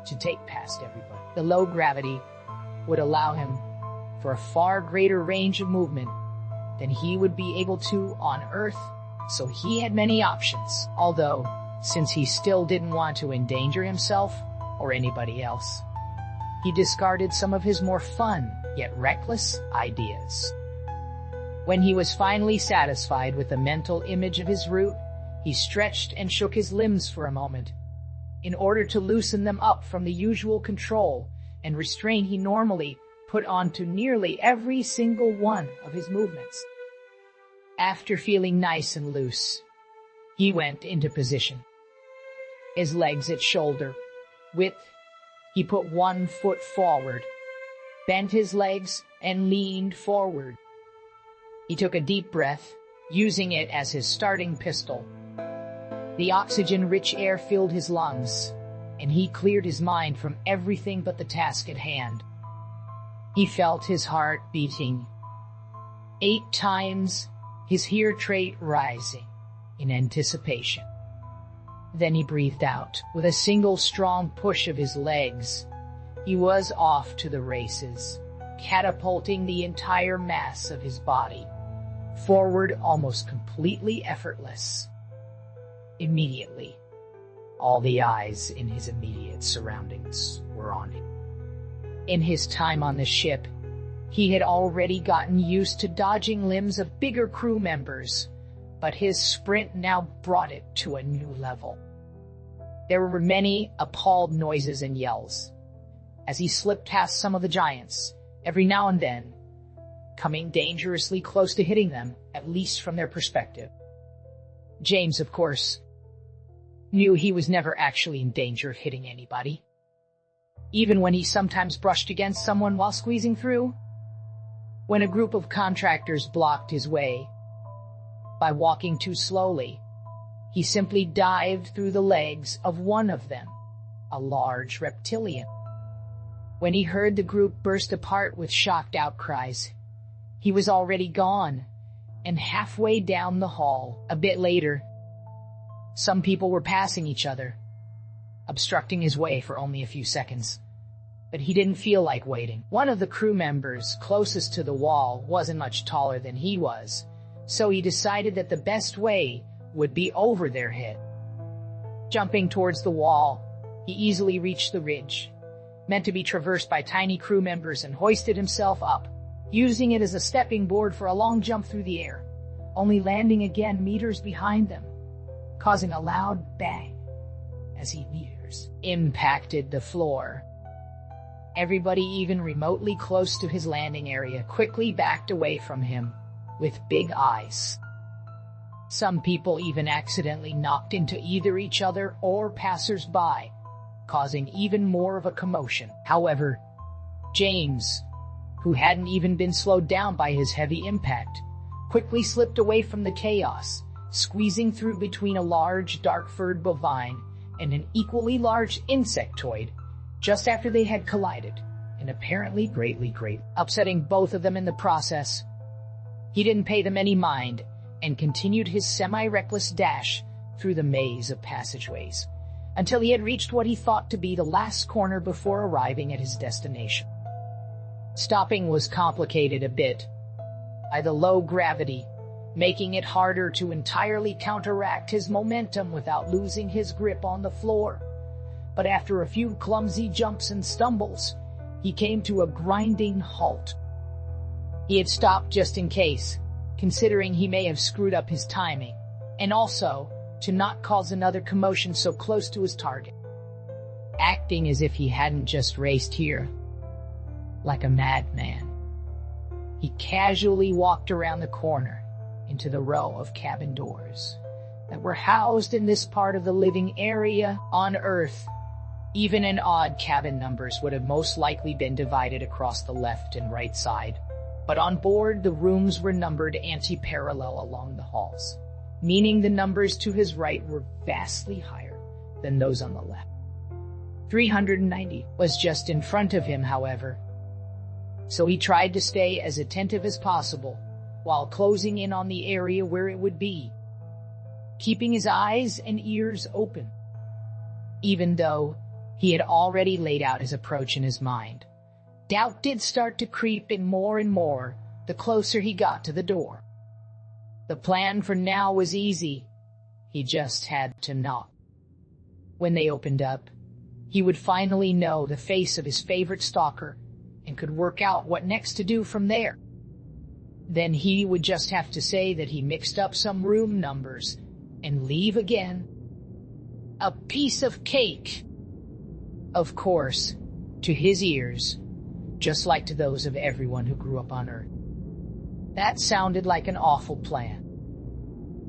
to take past everybody. The low gravity would allow him for a far greater range of movement than he would be able to on Earth, so he had many options. Although, since he still didn't want to endanger himself or anybody else, he discarded some of his more fun, yet reckless, ideas. When he was finally satisfied with the mental image of his route, he stretched and shook his limbs for a moment, in order to loosen them up from the usual control and restraint he normally put onto nearly every single one of his movements. After feeling nice and loose, he went into position. His legs at shoulder width, he put one foot forward, bent his legs, and leaned forward. He took a deep breath using it as his starting pistol. The oxygen-rich air filled his lungs, and he cleared his mind from everything but the task at hand. He felt his heart beating 8 times, his heart rate rising in anticipation. Then he breathed out. With a single strong push of his legs, he was off to the races, catapulting the entire mass of his body forward almost completely effortless. Immediately, all the eyes in his immediate surroundings were on him. In his time on the ship, he had already gotten used to dodging limbs of bigger crew members, but his sprint now brought it to a new level. There were many appalled noises and yells as he slipped past some of the giants, every now and then coming dangerously close to hitting them, at least from their perspective. James, of course, knew he was never actually in danger of hitting anybody, even when he sometimes brushed against someone while squeezing through. When a group of contractors blocked his way by walking too slowly, he simply dived through the legs of one of them, a large reptilian. When he heard the group burst apart with shocked outcries, he was already gone and halfway down the hall. A bit later, some people were passing each other, obstructing his way for only a few seconds. But he didn't feel like waiting. One of the crew members closest to the wall wasn't much taller than he was, so he decided that the best way would be over their head. Jumping towards the wall, he easily reached the ridge, meant to be traversed by tiny crew members, and hoisted himself up, using it as a stepping board for a long jump through the air, only landing again meters behind them, causing a loud bang as he meters impacted the floor. Everybody even remotely close to his landing area quickly backed away from him with big eyes. Some people even accidentally knocked into either each other or passers-by, causing even more of a commotion. However, James, who hadn't even been slowed down by his heavy impact, quickly slipped away from the chaos, squeezing through between a large dark-furred bovine and an equally large insectoid just after they had collided, and apparently greatly upsetting both of them in the process. He didn't pay them any mind and continued his semi-reckless dash through the maze of passageways until he had reached what he thought to be the last corner before arriving at his destination. Stopping was complicated a bit by the low gravity, making it harder to entirely counteract his momentum without losing his grip on the floor. But after a few clumsy jumps and stumbles, he came to a grinding halt. He had stopped just in case, considering he may have screwed up his timing, and also to not cause another commotion so close to his target. Acting as if he hadn't just raced here, like a madman, he casually walked around the corner into the row of cabin doors that were housed in this part of the living area on Earth. Even in odd cabin numbers would have most likely been divided across the left and right side, but on board the rooms were numbered anti-parallel along the halls, meaning the numbers to his right were vastly higher than those on the left. 390 was just in front of him, however, so he tried to stay as attentive as possible while closing in on the area where it would be, keeping his eyes and ears open. Even though he had already laid out his approach in his mind, doubt did start to creep in more and more the closer he got to the door. The plan for now was easy. He just had to knock. When they opened up, he would finally know the face of his favorite stalker and could work out what next to do from there. Then he would just have to say that he mixed up some room numbers and leave again. A piece of cake. Of course, to his ears, just like to those of everyone who grew up on Earth. That sounded like an awful plan.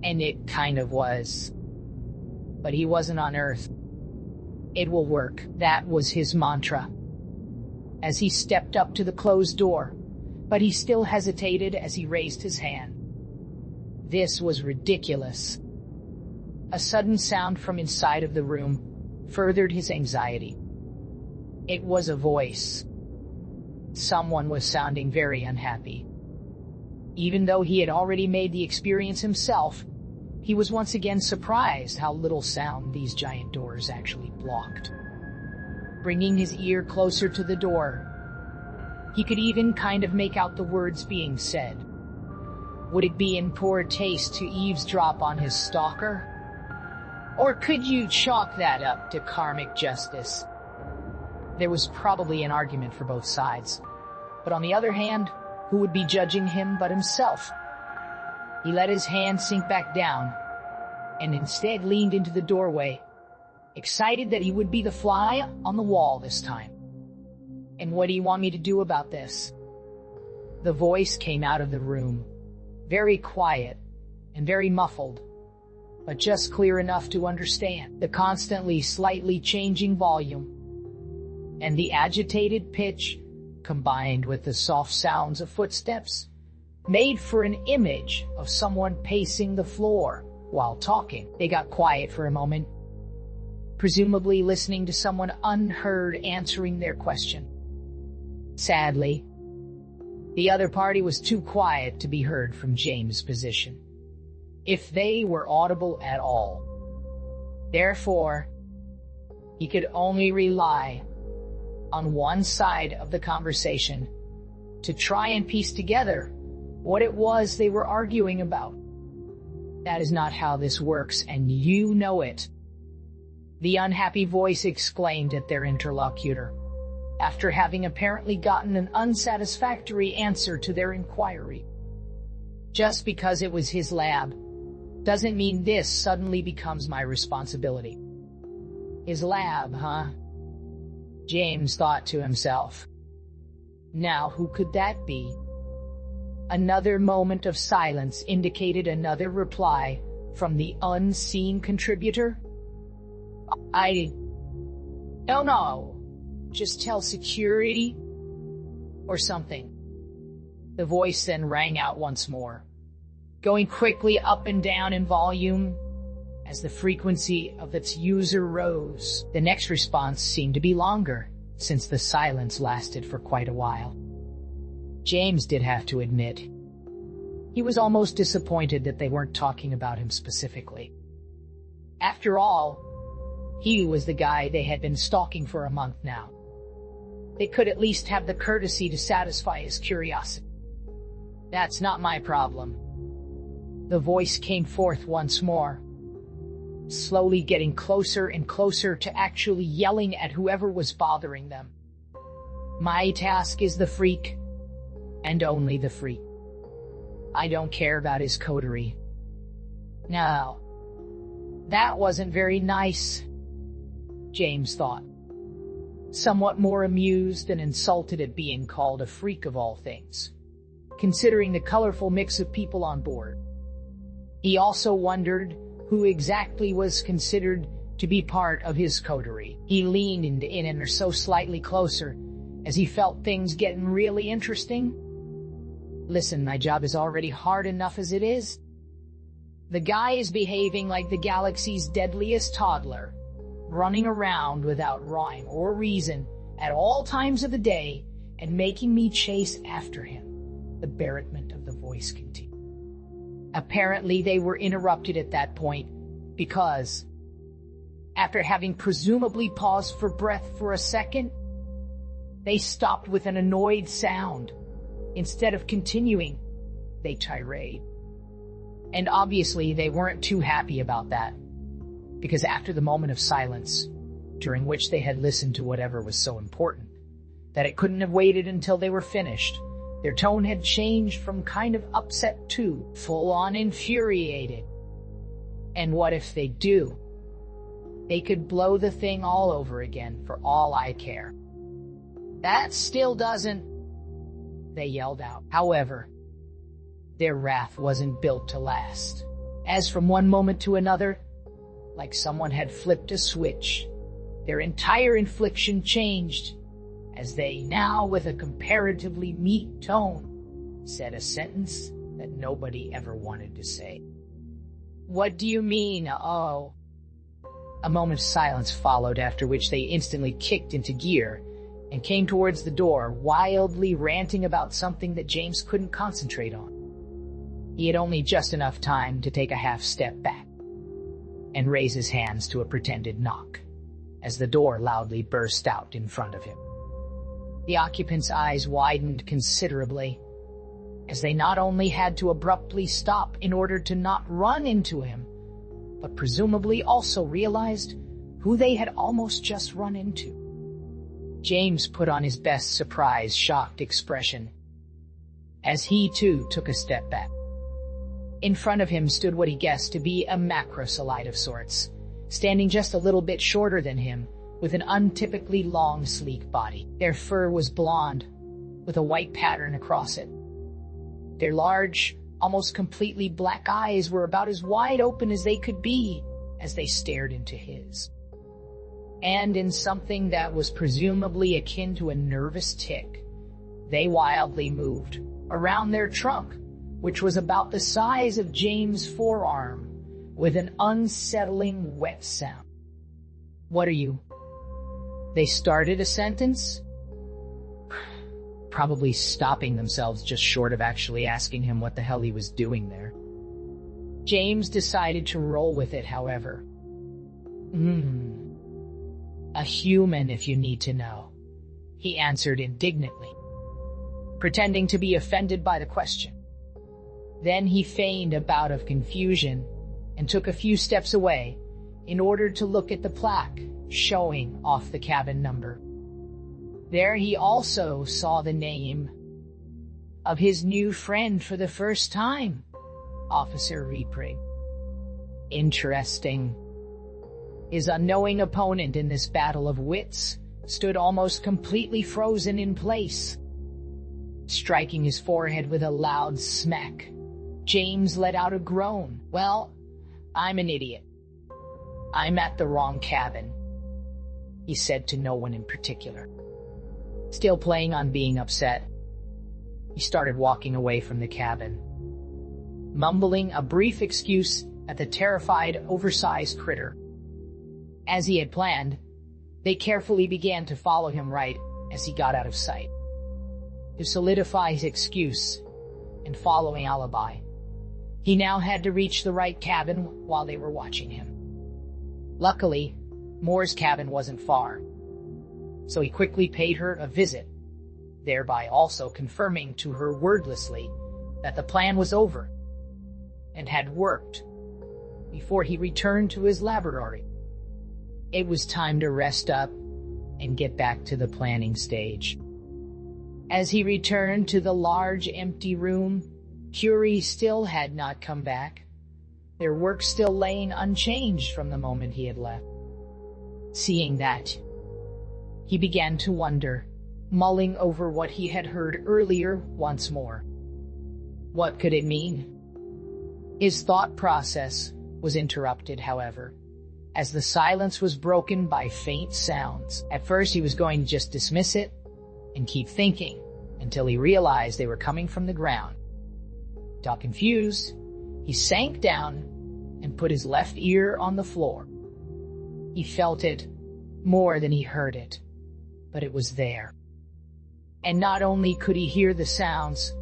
And it kind of was. But he wasn't on Earth. It will work. That was his mantra. As he stepped up to the closed door, but he still hesitated as he raised his hand. This was ridiculous. A sudden sound from inside of the room furthered his anxiety. It was a voice. Someone was sounding very unhappy. Even though he had already made the experience himself, he was once again surprised how little sound these giant doors actually blocked. Bringing his ear closer to the door, he could even kind of make out the words being said. Would it be in poor taste to eavesdrop on his stalker? Or could you chalk that up to karmic justice? There was probably an argument for both sides. But on the other hand, who would be judging him but himself? He let his hand sink back down, and instead leaned into the doorway, excited that he would be the fly on the wall this time. And what do you want me to do about this? The voice came out of the room, very quiet and very muffled, but just clear enough to understand. The constantly slightly changing volume and the agitated pitch, combined with the soft sounds of footsteps, made for an image of someone pacing the floor while talking. They got quiet for a moment, presumably listening to someone unheard answering their question. Sadly, the other party was too quiet to be heard from James' position, if they were audible at all. Therefore, he could only rely on one side of the conversation to try and piece together what it was they were arguing about. That is not how this works, and you know it. The unhappy voice exclaimed at their interlocutor, after having apparently gotten an unsatisfactory answer to their inquiry. Just because it was his lab doesn't mean this suddenly becomes my responsibility. His lab, huh? James thought to himself. Now who could that be? Another moment of silence indicated another reply from the unseen contributor. I don't know. Just tell security or something. The voice then rang out once more, going quickly up and down in volume as the frequency of its user rose. The next response seemed to be longer, since the silence lasted for quite a while. James did have to admit, he was almost disappointed that they weren't talking about him specifically. After all, he was the guy they had been stalking for a month now. They could at least have the courtesy to satisfy his curiosity. That's not my problem. The voice came forth once more, slowly getting closer and closer to actually yelling at whoever was bothering them. My task is the freak, and only the freak. I don't care about his coterie. Now, that wasn't very nice, James thought, somewhat more amused and insulted at being called a freak of all things, considering the colorful mix of people on board. He also wondered who exactly was considered to be part of his coterie. He leaned in and so slightly closer as he felt things getting really interesting. Listen, my job is already hard enough as it is. The guy is behaving like the galaxy's deadliest toddler, running around without rhyme or reason at all times of the day and making me chase after him. The beratement of the voice continued. Apparently they were interrupted at that point because, after having presumably paused for breath for a second, they stopped with an annoyed sound. Instead of continuing, they tirade. And obviously they weren't too happy about that, because after the moment of silence, during which they had listened to whatever was so important, that it couldn't have waited until they were finished, their tone had changed from kind of upset to full-on infuriated. And what if they do? They could blow the thing all over again for all I care. That still doesn't, they yelled out. However, their wrath wasn't built to last, as from one moment to another, like someone had flipped a switch, their entire infliction changed, as they now, with a comparatively meek tone, said a sentence that nobody ever wanted to say. "What do you mean, oh?" A moment of silence followed, after which they instantly kicked into gear and came towards the door, wildly ranting about something that James couldn't concentrate on. He had only just enough time to take a half step back and raise his hands to a pretended knock as the door loudly burst out in front of him. The occupants' eyes widened considerably, as they not only had to abruptly stop in order to not run into him, but presumably also realized who they had almost just run into. James put on his best surprised, shocked expression as he too took a step back. In front of him stood what he guessed to be a macrosolite of sorts, standing just a little bit shorter than him, with an untypically long, sleek body. Their fur was blonde, with a white pattern across it. Their large, almost completely black eyes were about as wide open as they could be as they stared into his. And in something that was presumably akin to a nervous tick, they wildly moved around their trunk, which was about the size of James' forearm, with an unsettling wet sound. "What are you?" They started a sentence, probably stopping themselves just short of actually asking him what the hell he was doing there. James decided to roll with it, however. "A human, if you need to know," he answered indignantly, pretending to be offended by the question. Then he feigned a bout of confusion and took a few steps away in order to look at the plaque showing off the cabin number. There he also saw the name of his new friend for the first time, Officer Reprig. Interesting. His unknowing opponent in this battle of wits stood almost completely frozen in place. Striking his forehead with a loud smack, James let out a groan. "Well, I'm an idiot. I'm at the wrong cabin," he said to no one in particular. Still playing on being upset, he started walking away from the cabin, mumbling a brief excuse at the terrified, oversized critter. As he had planned, they carefully began to follow him right as he got out of sight. To solidify his excuse and following alibi, he now had to reach the right cabin while they were watching him. Luckily, Moore's cabin wasn't far, so he quickly paid her a visit, thereby also confirming to her wordlessly that the plan was over and had worked before he returned to his laboratory. It was time to rest up and get back to the planning stage. As he returned to the large empty room, Curie still had not come back, their work still laying unchanged from the moment he had left. Seeing that, he began to wonder, mulling over what he had heard earlier once more. What could it mean? His thought process was interrupted, however, as the silence was broken by faint sounds. At first he was going to just dismiss it and keep thinking until he realized they were coming from the ground. All confused, he sank down and put his left ear on the floor. He felt it more than he heard it, but it was there. And not only could he hear the sounds,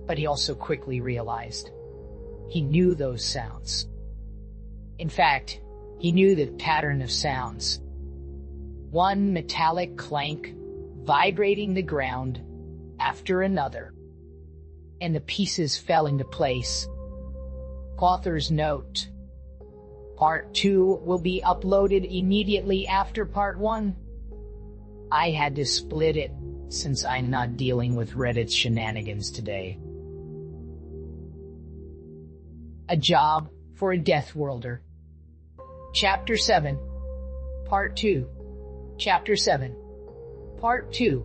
but he also quickly realized he knew those sounds. In fact, he knew the pattern of sounds. One metallic clank vibrating the ground after another, and the pieces fell into place. Author's note: Part 2 will be uploaded immediately after Part 1. I had to split it since I'm not dealing with Reddit's shenanigans today. A Job for a Deathworlder. Chapter 7, Part 2. Chapter 7, Part 2.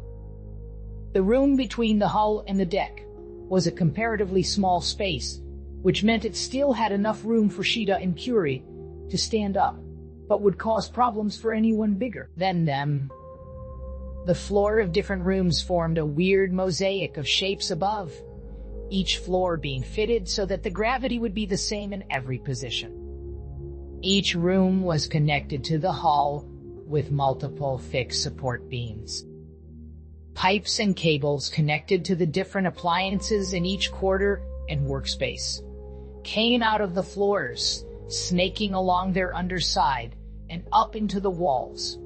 The room between the hull and the deck was a comparatively small space, which meant it still had enough room for Sheeta and Curie to stand up, but would cause problems for anyone bigger than them. The floor of different rooms formed a weird mosaic of shapes above, each floor being fitted so that the gravity would be the same in every position. Each room was connected to the hall with multiple fixed support beams. Pipes and cables connected to the different appliances in each quarter and workspace came out of the floors, snaking along their underside and up into the walls,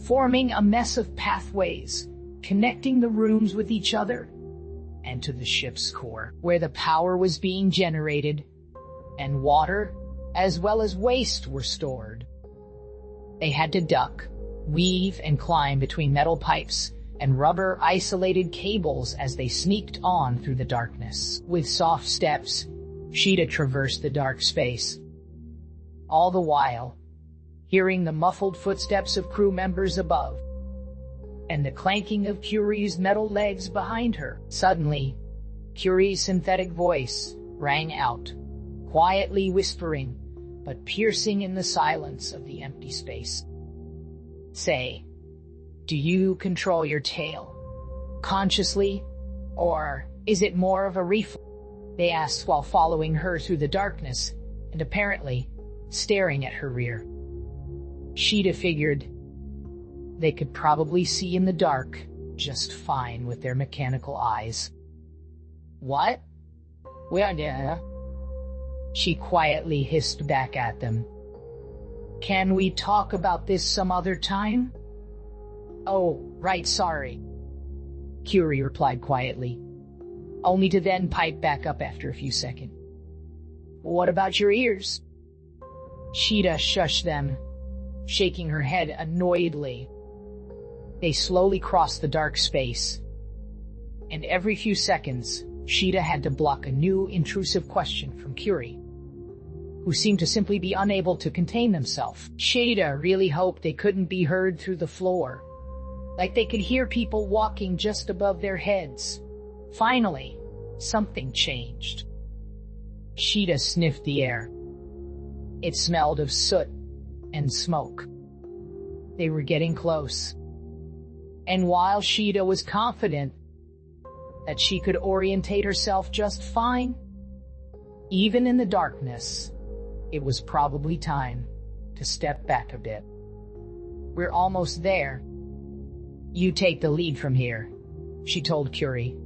forming a mess of pathways connecting the rooms with each other and to the ship's core, where the power was being generated and water as well as waste were stored. They had to duck, weave, and climb between metal pipes and rubber isolated cables as they sneaked on through the darkness. With soft steps, Sheeta traversed the dark space, all the while hearing the muffled footsteps of crew members above and the clanking of Curie's metal legs behind her. Suddenly, Curie's synthetic voice rang out, quietly whispering, but piercing in the silence of the empty space. "Say, do you control your tail consciously, or is it more of a reflex?" they asked while following her through the darkness and apparently staring at her rear. Sheeta figured they could probably see in the dark just fine with their mechanical eyes. "What? Where there?" she quietly hissed back at them. "Can we talk about this some other time?" "Oh, right, sorry," Curie replied quietly, only to then pipe back up after a few seconds. "What about your ears?" Sheeta shushed them, shaking her head annoyedly. They slowly crossed the dark space, and every few seconds, Sheeta had to block a new intrusive question from Curie, who seemed to simply be unable to contain themselves. Sheeta really hoped they couldn't be heard through the floor, like they could hear people walking just above their heads. Finally, something changed. Sheeta sniffed the air. It smelled of soot and smoke. They were getting close. And while Sheeta was confident that she could orientate herself just fine, even in the darkness, it was probably time to step back a bit. "We're almost there. You take the lead from here," she told Curie,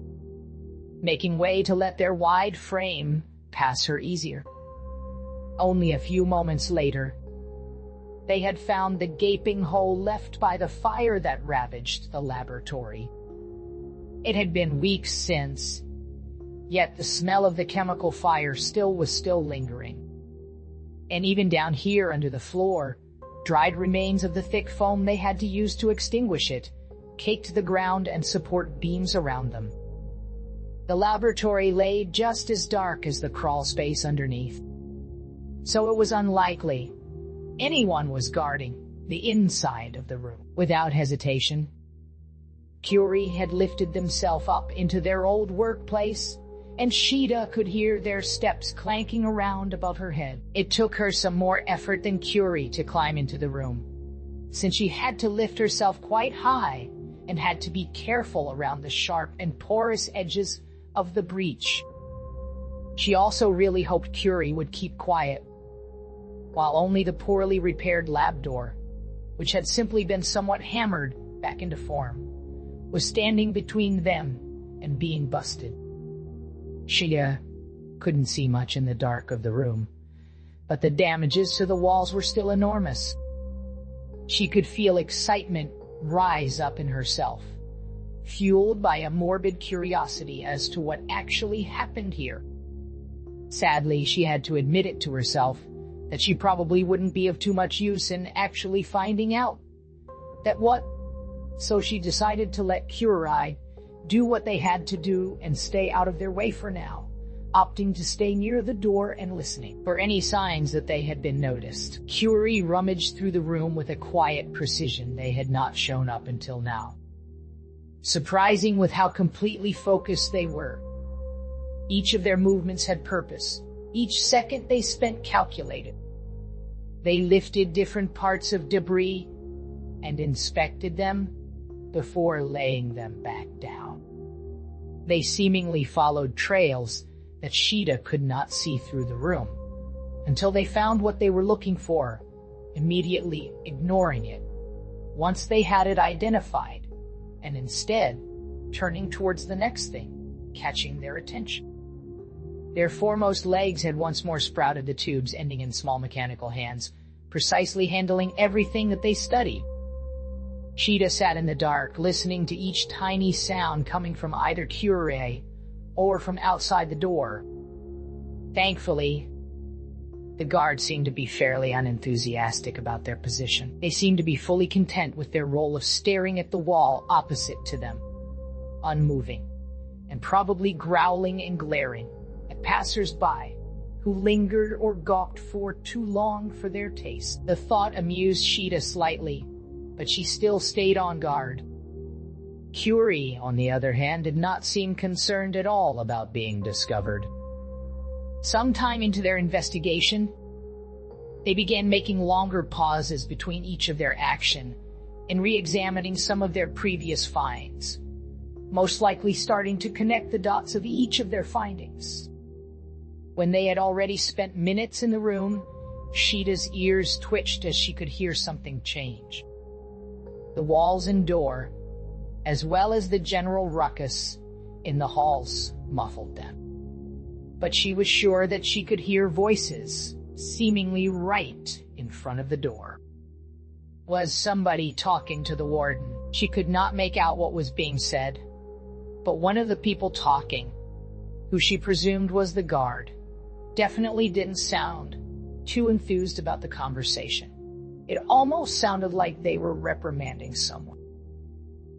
making way to let their wide frame pass her easier. Only a few moments later, they had found the gaping hole left by the fire that ravaged the laboratory. It had been weeks since, yet the smell of the chemical fire was still lingering. And even down here under the floor, dried remains of the thick foam they had to use to extinguish it caked the ground and support beams around them. The laboratory lay just as dark as the crawl space underneath, so it was unlikely anyone was guarding the inside of the room. Without hesitation, Curie had lifted themselves up into their old workplace, and Sheeta could hear their steps clanking around above her head. It took her some more effort than Curie to climb into the room, since she had to lift herself quite high and had to be careful around the sharp and porous edges of the breach. She also really hoped Curie would keep quiet, while only the poorly repaired lab door, which had simply been somewhat hammered back into form, was standing between them and being busted. Sheeta couldn't see much in the dark of the room, but the damages to the walls were still enormous. She could feel excitement rise up in herself, fueled by a morbid curiosity as to what actually happened here. Sadly, she had to admit it to herself that she probably wouldn't be of too much use in actually finding out so she decided to let Curie do what they had to do and stay out of their way for now, opting to stay near the door and listening for any signs that they had been noticed. Curie rummaged through the room with a quiet precision they had not shown up until now, surprising with how completely focused they were. Each of their movements had purpose. Each second they spent calculated. They lifted different parts of debris and inspected them before laying them back down. They seemingly followed trails that Sheeta could not see through the room, until they found what they were looking for, immediately ignoring it once they had it identified, and instead turning towards the next thing, catching their attention. Their foremost legs had once more sprouted the tubes ending in small mechanical hands, precisely handling everything that they studied. Sheeta sat in the dark, listening to each tiny sound coming from either Curie or from outside the door. Thankfully, the guards seemed to be fairly unenthusiastic about their position. They seemed to be fully content with their role of staring at the wall opposite to them, unmoving, and probably growling and glaring at passers-by who lingered or gawked for too long for their taste. The thought amused Sheeta slightly, but she still stayed on guard. Curie, on the other hand, did not seem concerned at all about being discovered. Sometime into their investigation, they began making longer pauses between each of their action and re-examining some of their previous finds, most likely starting to connect the dots of each of their findings. When they had already spent minutes in the room, Sheeta's ears twitched as she could hear something change. The walls and door, as well as the general ruckus in the halls, muffled them. But she was sure that she could hear voices, seemingly right in front of the door. Was somebody talking to the warden? She could not make out what was being said, but one of the people talking, who she presumed was the guard, definitely didn't sound too enthused about the conversation. It almost sounded like they were reprimanding someone.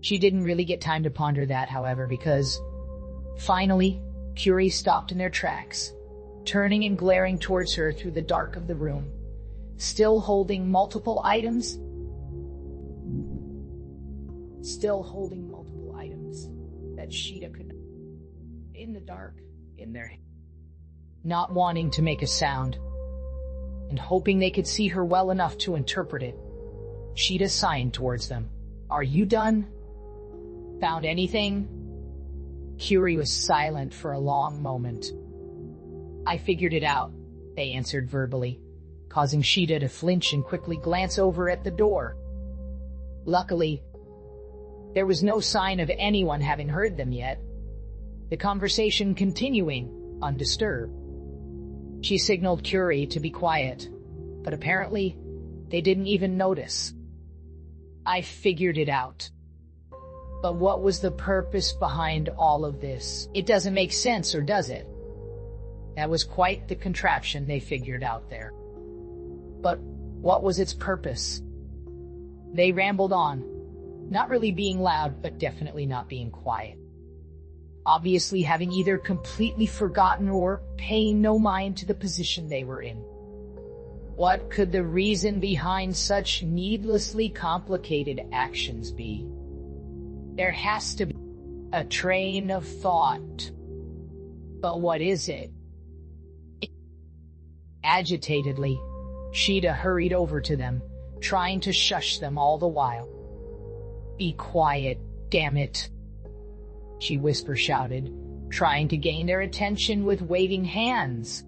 She didn't really get time to ponder that, however, because finally, Curie stopped in their tracks, turning and glaring towards her through the dark of the room, still holding multiple items that Sheeta could in the dark in their hand. Not wanting to make a sound, and hoping they could see her well enough to interpret it, Sheeta signed towards them. "Are you done? Found anything?" Curie was silent for a long moment. "I figured it out," they answered verbally, causing Sheeta to flinch and quickly glance over at the door. Luckily, there was no sign of anyone having heard them yet, the conversation continuing undisturbed. She signaled Curie to be quiet, but apparently they didn't even notice. "I figured it out. But what was the purpose behind all of this? It doesn't make sense, or does it?" That was quite the contraption they figured out there. But what was its purpose? They rambled on, not really being loud, but definitely not being quiet. Obviously having either completely forgotten or paying no mind to the position they were in. What could the reason behind such needlessly complicated actions be? There has to be a train of thought. But what is it? Agitatedly, Sheeta hurried over to them, trying to shush them all the while. "Be quiet, damn it," she whisper-shouted, trying to gain their attention with waving hands.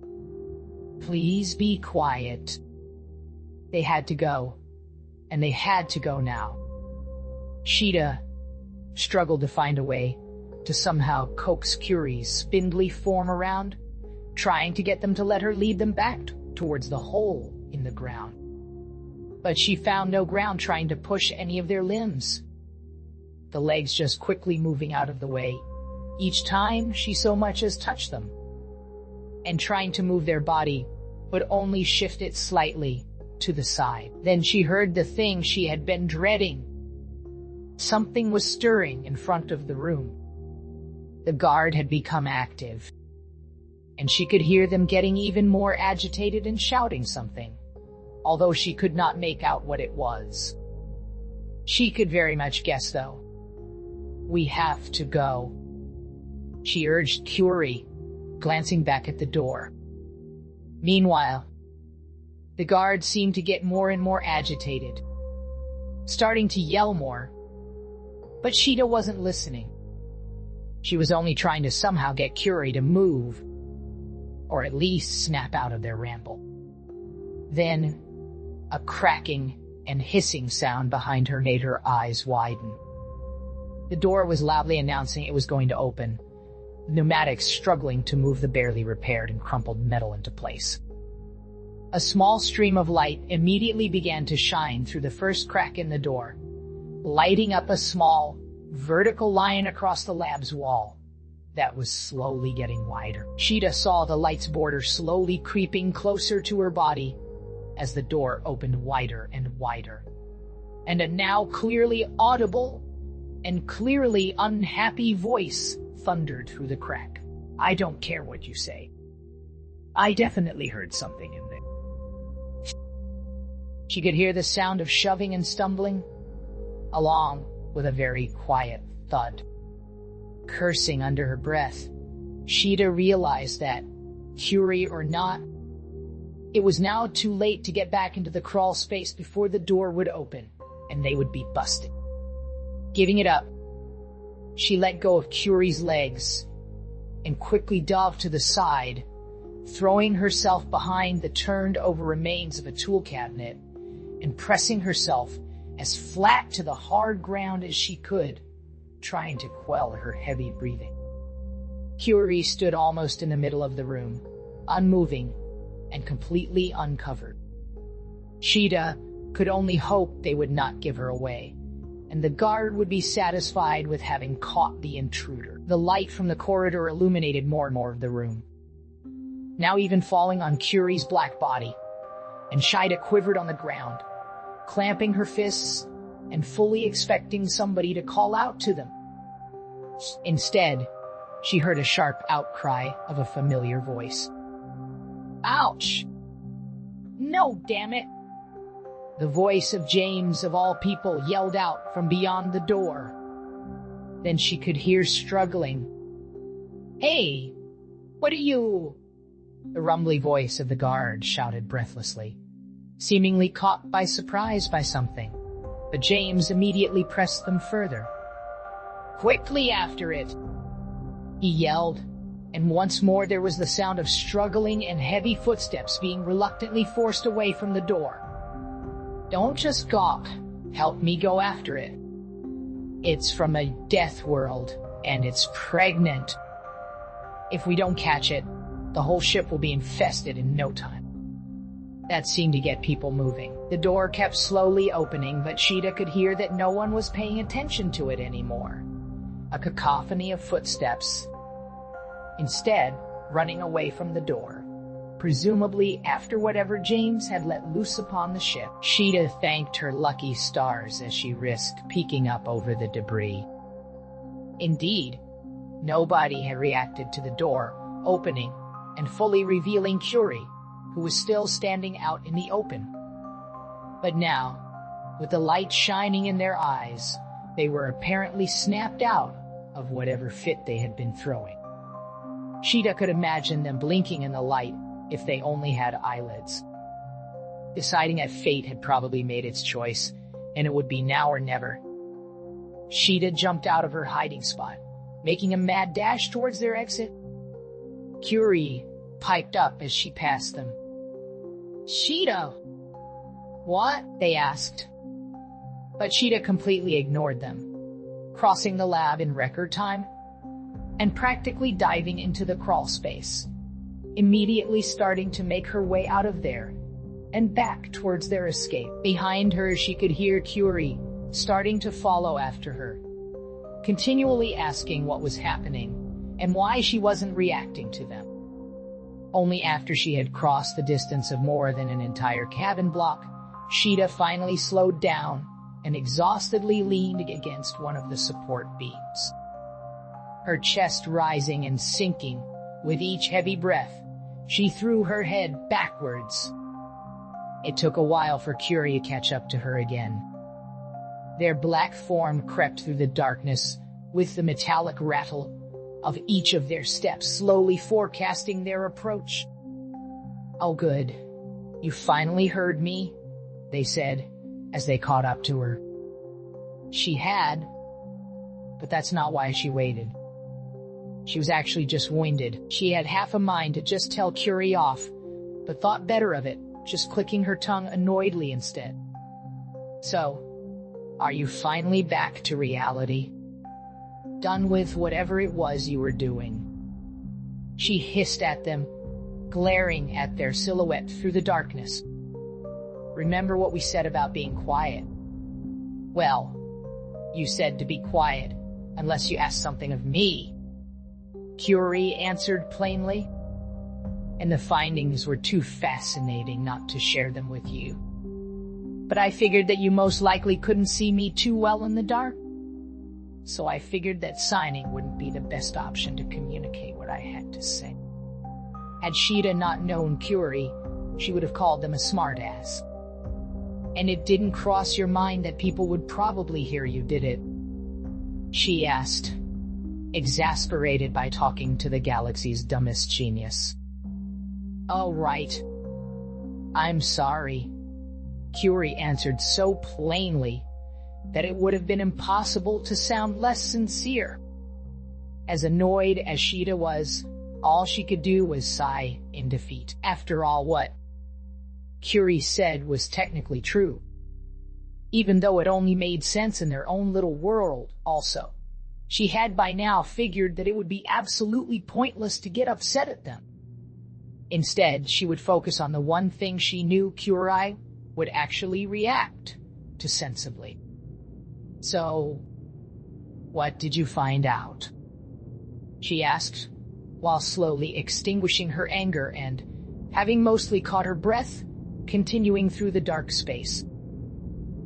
"Please be quiet." They had to go, and they had to go now. Sheeta struggled to find a way to somehow coax Curie's spindly form around, trying to get them to let her lead them back towards the hole in the ground. But she found no ground trying to push any of their limbs, the legs just quickly moving out of the way each time she so much as touched them. And trying to move their body would only shift it slightly to the side. Then she heard the thing she had been dreading. Something was stirring in front of the room. The guard had become active, and she could hear them getting even more agitated and shouting something, although she could not make out what it was. She could very much guess, though. "We have to go," she urged Curie, glancing back at the door. Meanwhile, the guard seemed to get more and more agitated, starting to yell more. But Sheeta wasn't listening. She was only trying to somehow get Curie to move, or at least snap out of their ramble. Then, a cracking and hissing sound behind her made her eyes widen. The door was loudly announcing it was going to open, pneumatics struggling to move the barely repaired and crumpled metal into place. A small stream of light immediately began to shine through the first crack in the door, lighting up a small, vertical line across the lab's wall that was slowly getting wider. Sheeta saw the light's border slowly creeping closer to her body as the door opened wider and wider, and a now clearly audible and clearly unhappy voice thundered through the crack. "I don't care what you say. I definitely heard something in there." She could hear the sound of shoving and stumbling, along with a very quiet thud. Cursing under her breath, Sheeta realized that, Curie or not, it was now too late to get back into the crawl space before the door would open, and they would be busted. Giving it up, she let go of Curie's legs and quickly dove to the side, throwing herself behind the turned-over remains of a tool cabinet and pressing herself as flat to the hard ground as she could, trying to quell her heavy breathing. Curie stood almost in the middle of the room, unmoving and completely uncovered. Sheeta could only hope they would not give her away, and the guard would be satisfied with having caught the intruder. The light from the corridor illuminated more and more of the room, now even falling on Curie's black body, and Sheeta quivered on the ground, clamping her fists and fully expecting somebody to call out to them. Instead, she heard a sharp outcry of a familiar voice. "Ouch! No, damn it!" The voice of James, of all people, yelled out from beyond the door. Then she could hear struggling. "Hey, what are you?" The rumbly voice of the guard shouted breathlessly, seemingly caught by surprise by something, but James immediately pressed them further. "Quickly after it!" he yelled, and once more there was the sound of struggling and heavy footsteps being reluctantly forced away from the door. "Don't just gawk. Help me go after it. It's from a death world, and it's pregnant. If we don't catch it, the whole ship will be infested in no time." That seemed to get people moving. The door kept slowly opening, but Sheeta could hear that no one was paying attention to it anymore. A cacophony of footsteps. Instead, running away from the door, presumably after whatever James had let loose upon the ship. Sheeta thanked her lucky stars as she risked peeking up over the debris. Indeed, nobody had reacted to the door opening and fully revealing Curie, who was still standing out in the open. But now, with the light shining in their eyes, they were apparently snapped out of whatever fit they had been throwing. Sheeta could imagine them blinking in the light if they only had eyelids, deciding that fate had probably made its choice, and it would be now or never. Sheeta jumped out of her hiding spot, making a mad dash towards their exit. Curie piped up as she passed them. "Sheeta!" "What?" they asked. But Sheeta completely ignored them, crossing the lab in record time and practically diving into the crawl space, immediately starting to make her way out of there and back towards their escape. Behind her, she could hear Curie starting to follow after her, continually asking what was happening and why she wasn't reacting to them. Only after she had crossed the distance of more than an entire cabin block, Sheeta finally slowed down and exhaustedly leaned against one of the support beams. Her chest rising and sinking with each heavy breath, she threw her head backwards. It took a while for Curie to catch up to her again. Their black form crept through the darkness with the metallic rattle of each of their steps slowly forecasting their approach. "Oh good, you finally heard me," they said as they caught up to her. She had, but that's not why she waited. She was actually just wounded. She had half a mind to just tell Curie off, but thought better of it, just clicking her tongue annoyedly instead. So, are you finally back to reality? Done with whatever it was you were doing? She hissed at them, glaring at their silhouette through the darkness. Remember what we said about being quiet? Well, you said to be quiet, unless you asked something of me. Curie answered plainly, and the findings were too fascinating not to share them with you. But I figured that you most likely couldn't see me too well in the dark, so I figured that signing wouldn't be the best option to communicate what I had to say. Had Sheeta not known Curie, she would have called them a smartass. And it didn't cross your mind that people would probably hear you, did it? She asked, exasperated by talking to the galaxy's dumbest genius. Oh, right. I'm sorry. Curie answered so plainly that it would have been impossible to sound less sincere. As annoyed as Sheeta was, all she could do was sigh in defeat. After all, what Curie said was technically true, even though it only made sense in their own little world also. She had by now figured that it would be absolutely pointless to get upset at them. Instead, she would focus on the one thing she knew Curie would actually react to sensibly. So, what did you find out? She asked, while slowly extinguishing her anger and, having mostly caught her breath, continuing through the dark space.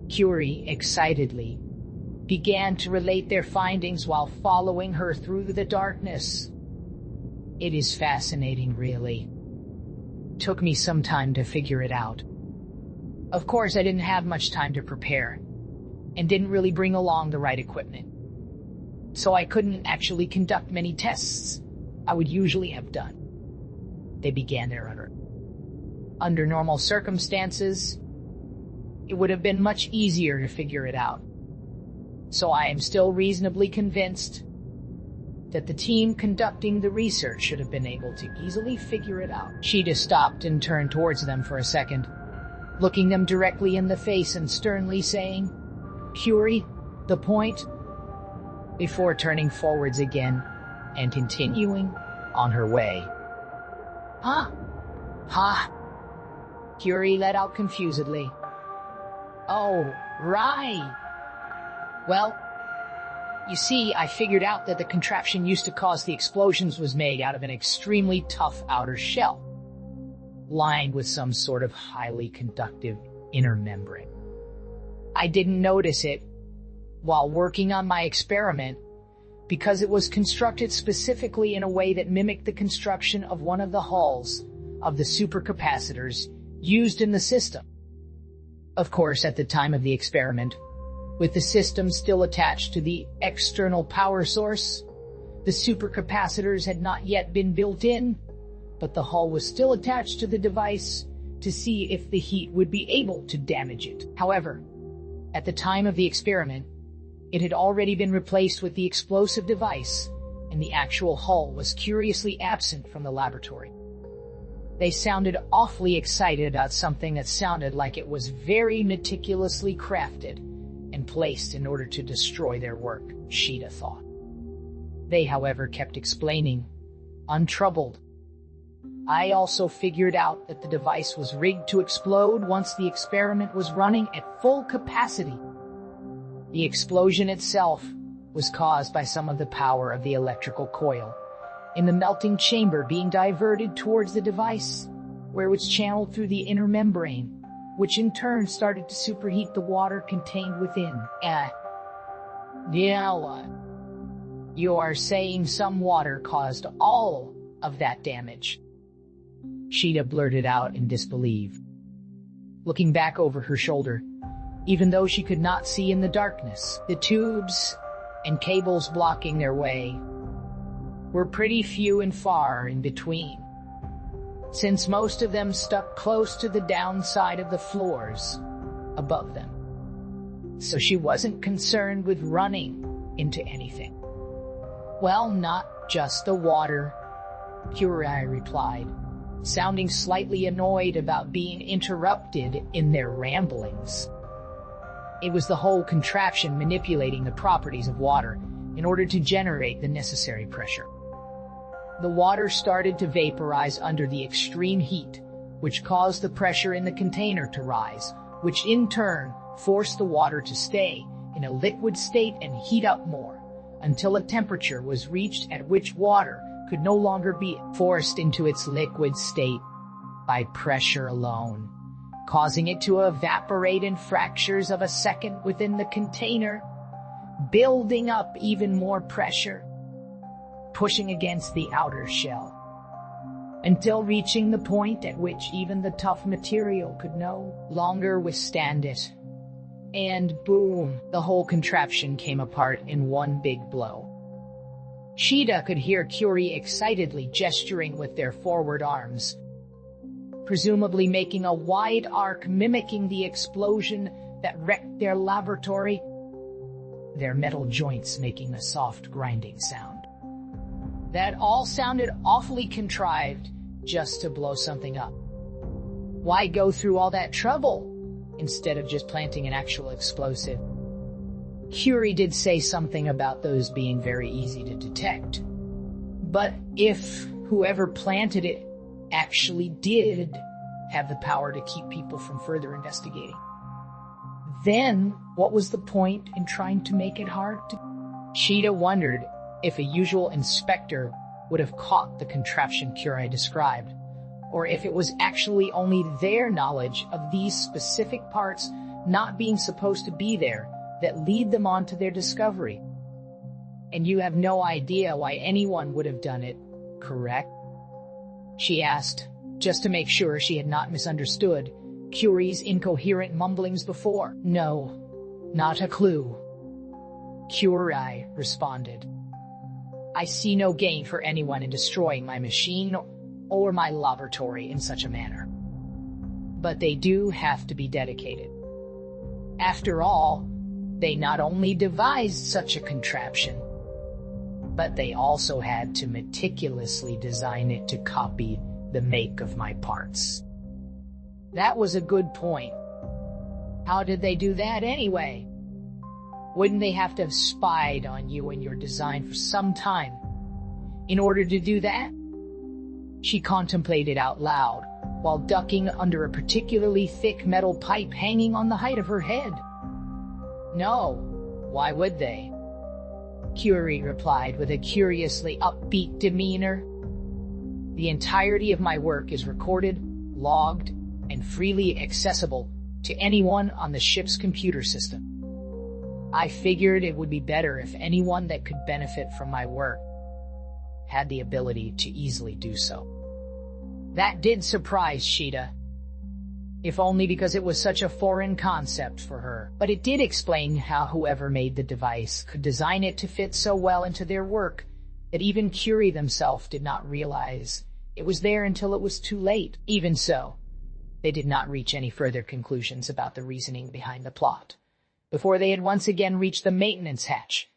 Curie, excitedly, began to relate their findings while following her through the darkness. It is fascinating, really. Took me some time to figure it out. Of course, I didn't have much time to prepare, and didn't really bring along the right equipment. So I couldn't actually conduct many tests I would usually have done. They began their utter. Under normal circumstances, it would have been much easier to figure it out. So I am still reasonably convinced that the team conducting the research should have been able to easily figure it out. Sheeta stopped and turned towards them for a second, looking them directly in the face and sternly saying, Curie, the point, before turning forwards again and continuing on her way. Huh? Curie let out confusedly. Oh, right. Well, you see, I figured out that the contraption used to cause the explosions was made out of an extremely tough outer shell, lined with some sort of highly conductive inner membrane. I didn't notice it while working on my experiment because it was constructed specifically in a way that mimicked the construction of one of the hulls of the supercapacitors used in the system. Of course, at the time of the experiment, with the system still attached to the external power source, the supercapacitors had not yet been built in, but the hull was still attached to the device to see if the heat would be able to damage it. However, at the time of the experiment, it had already been replaced with the explosive device, and the actual hull was curiously absent from the laboratory. They sounded awfully excited about something that sounded like it was very meticulously crafted and placed in order to destroy their work, Sheeta thought. They, however, kept explaining, untroubled. I also figured out that the device was rigged to explode once the experiment was running at full capacity. The explosion itself was caused by some of the power of the electrical coil in the melting chamber being diverted towards the device, where it was channeled through the inner membrane, which in turn started to superheat the water contained within. Yeah, what? You are saying some water caused all of that damage? Sheeta blurted out in disbelief, looking back over her shoulder, even though she could not see in the darkness. The tubes and cables blocking their way were pretty few and far in between, since most of them stuck close to the downside of the floors above them. So she wasn't concerned with running into anything. Well, not Just the water, Curie replied, sounding slightly annoyed about being interrupted in their ramblings. It was the whole contraption manipulating the properties of water in order to generate the necessary pressure. The water started to vaporize under the extreme heat, which caused the pressure in the container to rise, which in turn forced the water to stay in a liquid state and heat up more, until a temperature was reached at which water could no longer be forced into its liquid state by pressure alone, causing it to evaporate in fractions of a second within the container, building up even more pressure, pushing against the outer shell, until reaching the point at which even the tough material could no longer withstand it. And boom, the whole contraption came apart in one big blow. Sheeta could hear Curie excitedly gesturing with their forward arms, presumably making a wide arc mimicking the explosion that wrecked their laboratory, their metal joints making a soft grinding sound. That all sounded awfully contrived just to blow something up. Why go through all that trouble instead of just planting an actual explosive? Curie did say something about those being very easy to detect. But if whoever planted it actually did have the power to keep people from further investigating, then what was the point in trying to make it hard to... Sheeta wondered if a usual inspector would have caught the contraption Curie described, or if it was actually only their knowledge of these specific parts not being supposed to be there that lead them on to their discovery. And you have no idea why anyone would have done it, correct? She asked, just to make sure she had not misunderstood Curie's incoherent mumblings before. No, not a clue, Curie responded. I see no gain for anyone in destroying my machine or my laboratory in such a manner. But they do have to be dedicated. After all, they not only devised such a contraption, but they also had to meticulously design it to copy the make of my parts. That was a good point. How did they do that anyway? Wouldn't they have to have spied on you and your design for some time in order to do that? She contemplated out loud while ducking under a particularly thick metal pipe hanging on the height of her head. No, why would they? Curie replied with a curiously upbeat demeanor. The entirety of my work is recorded, logged, and freely accessible to anyone on the ship's computer system. I figured it would be better if anyone that could benefit from my work had the ability to easily do so. That did surprise Sheeta, if only because it was such a foreign concept for her. But it did explain how whoever made the device could design it to fit so well into their work that even Curie themselves did not realize it was there until it was too late. Even so, they did not reach any further conclusions about the reasoning behind the plot before they had once again reached the maintenance hatch